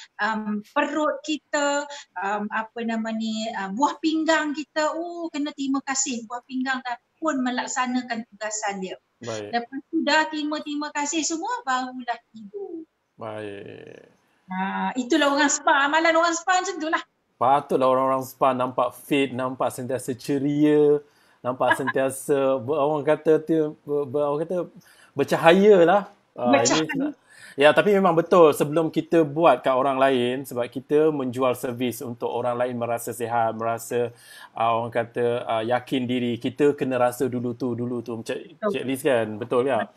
perut kita, buah pinggang kita, kena terima kasih, buah pinggang dah pun melaksanakan tugasan dia. Baik. Lepas tu dah terima kasih semua, barulah tidur. Baik. Itulah orang spa, amalan orang spa macam itulah. Patutlah orang-orang spa nampak fit, nampak sentiasa ceria, nampak sentiasa orang kata bercahaya lah. Ya, tapi memang betul sebelum kita buat kat orang lain, sebab kita menjual servis untuk orang lain merasa sihat, merasa orang kata yakin diri, kita kena rasa dulu tu Cik Liz kan, betul tak?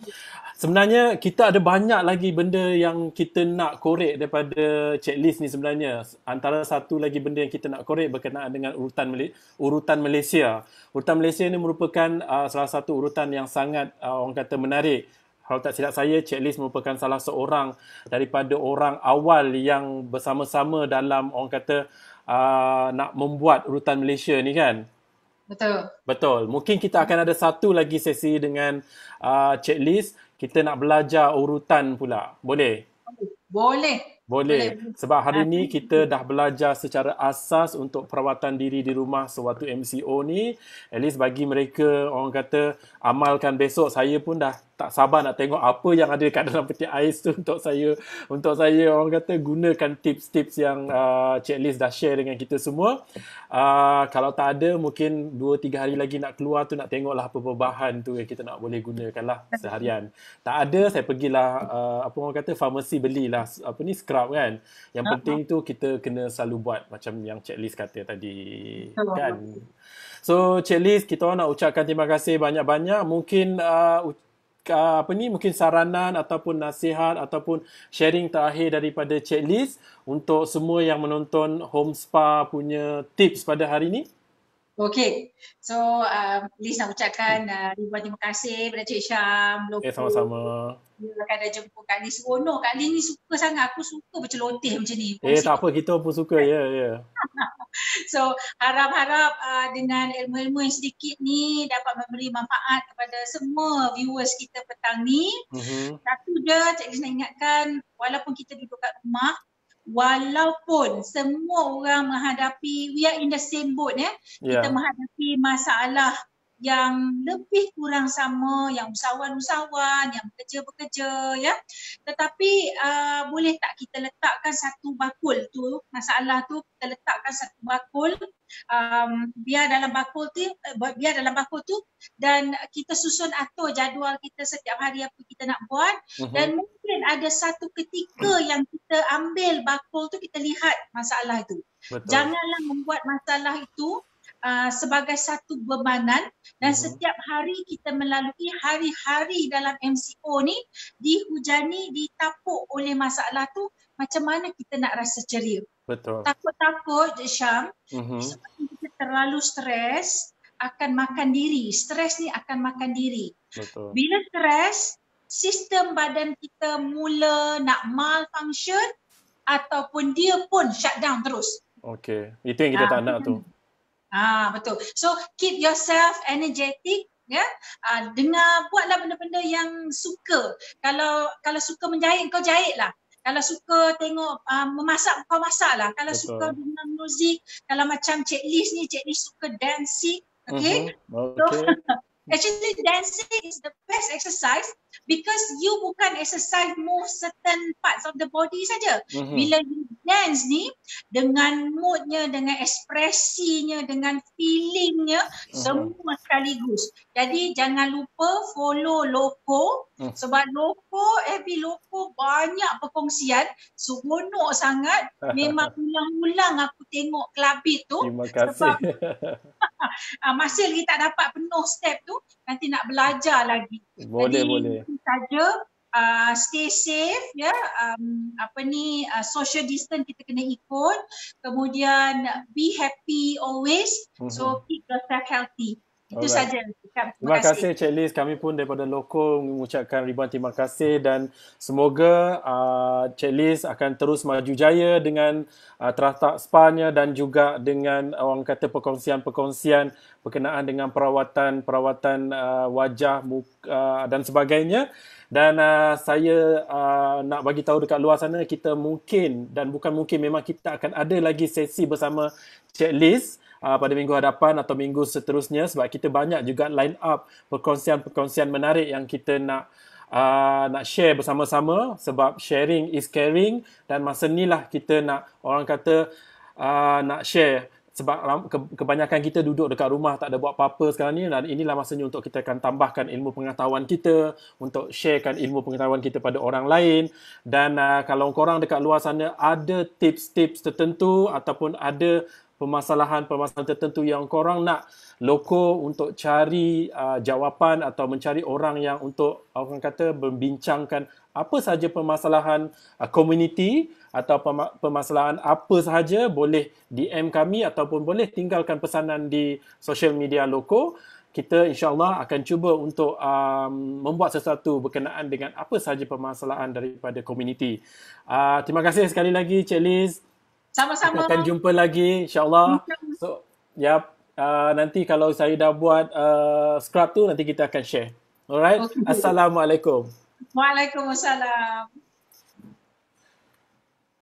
Sebenarnya kita ada banyak lagi benda yang kita nak korek daripada Cik Liz ni sebenarnya. Antara satu lagi benda yang kita nak korek berkenaan dengan urutan Malaysia. Urutan Malaysia ni merupakan salah satu urutan yang sangat orang kata menarik. Kalau tak silap saya, Cik Liz merupakan salah seorang daripada orang awal yang bersama-sama dalam orang kata nak membuat urutan Malaysia ni kan? Betul. Mungkin kita akan ada satu lagi sesi dengan Cik Liz. Kita nak belajar urutan pula. Boleh? Boleh. Sebab hari ni kita dah belajar secara asas untuk perawatan diri di rumah sewaktu MCO ni. At least bagi mereka orang kata amalkan besok. Saya pun dah tak sabar nak tengok apa yang ada kat dalam peti ais tu untuk saya orang kata gunakan tips-tips yang Cik Liz dah share dengan kita semua. Kalau tak ada, mungkin 2-3 hari lagi nak keluar tu, nak tengoklah apa bahan tu yang kita nak boleh gunakan lah seharian. Tak ada, saya pergilah apa orang kata, farmasi belilah scrub kan. Yang penting tu kita kena selalu buat macam yang Cik Liz kata tadi kan. So Cik Liz, kita orang nak ucapkan terima kasih banyak-banyak. Mungkin mungkin saranan ataupun nasihat ataupun sharing terakhir daripada Cik Liz untuk semua yang menonton Home Spa punya tips pada hari ni. Okay, so Liz nak ucapkan ribuan terima kasih kepada Cik Syam. Sama-sama. Akan dah jemput Kak Liz. Seronok, Kak Liz ni suka sangat. Aku suka berceloteh macam ni. Tak apa, kita pun suka, ya. So harap-harap dengan ilmu-ilmu yang sedikit ni dapat memberi manfaat kepada semua viewers kita petang ni. Satu je, Cik Liz nak ingatkan, walaupun kita duduk kat rumah, walaupun semua orang menghadapi, we are in the same boat kita menghadapi masalah yang lebih kurang sama, yang usahawan-usahawan, yang bekerja-bekerja ya. Tetapi boleh tak kita letakkan satu bakul tu, masalah tu kita letakkan satu bakul, biar dalam bakul tu dan kita susun atur jadual kita setiap hari apa kita nak buat, dan mungkin ada satu ketika yang kita ambil bakul tu, kita lihat masalah itu. Betul. Janganlah membuat masalah itu sebagai satu bebanan, dan setiap hari kita melalui hari-hari dalam MCO ni dihujani, ditapuk oleh masalah tu, macam mana kita nak rasa ceria. Betul. Takut-takut Syam, sebab kita terlalu stres akan makan diri. Stres ni akan makan diri. Betul. Bila stres, sistem badan kita mula nak malfunction ataupun dia pun shutdown terus. Okey, itu yang kita tak nak tu. Betul. So keep yourself energetic ya. Buatlah benda-benda yang suka. Kalau suka menjahit, kau jahitlah. Kalau suka tengok memasak, kau masaklah. Kalau suka dengar muzik, kalau macam Cik Liz ni, Cik Liz suka dancing, okay? So actually dancing is the best exercise because you bukan exercise move certain parts of the body saja. Bila you dance ni dengan moodnya, dengan ekspresinya, dengan feelingnya, semua sekaligus. Jadi jangan lupa follow Loko, sebab FB Loko banyak perkongsian, seronok sangat. Memang ulang-ulang aku tengok Clubit tu. Terima kasih. Sebab masih lagi tak dapat penuh step tu, nanti nak belajar lagi. Boleh. Jadi saja stay safe ya. Social distance kita kena ikut. Kemudian be happy always. So keep yourself healthy. Itu saja. Terima kasih Cik Liz. Kami pun daripada Loko mengucapkan ribuan terima kasih, dan semoga Cik Liz akan terus maju jaya dengan terletak spa-nya dan juga dengan orang kata perkongsian-perkongsian berkenaan dengan perawatan wajah, muka dan sebagainya. Dan saya nak bagi tahu dekat luar sana, kita mungkin dan bukan mungkin, memang kita akan ada lagi sesi bersama Cik Liz pada minggu hadapan atau minggu seterusnya, sebab kita banyak juga line up perkongsian-perkongsian menarik yang kita nak share bersama-sama, sebab sharing is caring, dan masa ni lah kita nak orang kata nak share, sebab kebanyakan kita duduk dekat rumah tak ada buat apa-apa sekarang ni, dan inilah masanya untuk kita akan tambahkan ilmu pengetahuan kita, untuk sharekan ilmu pengetahuan kita pada orang lain. Dan kalau korang dekat luar sana ada tips-tips tertentu ataupun ada permasalahan tertentu yang korang nak Loko untuk cari jawapan atau mencari orang yang untuk orang kata membincangkan apa sahaja permasalahan community atau permasalahan apa sahaja, boleh DM kami ataupun boleh tinggalkan pesanan di social media Loko. Kita insyaAllah akan cuba untuk membuat sesuatu berkenaan dengan apa sahaja permasalahan daripada community. Terima kasih sekali lagi Cik Liz. Sama-sama. Kita akan jumpa lagi insyaAllah. So, nanti kalau saya dah buat scrub tu, nanti kita akan share. Alright? Okay. Assalamualaikum. Waalaikumsalam.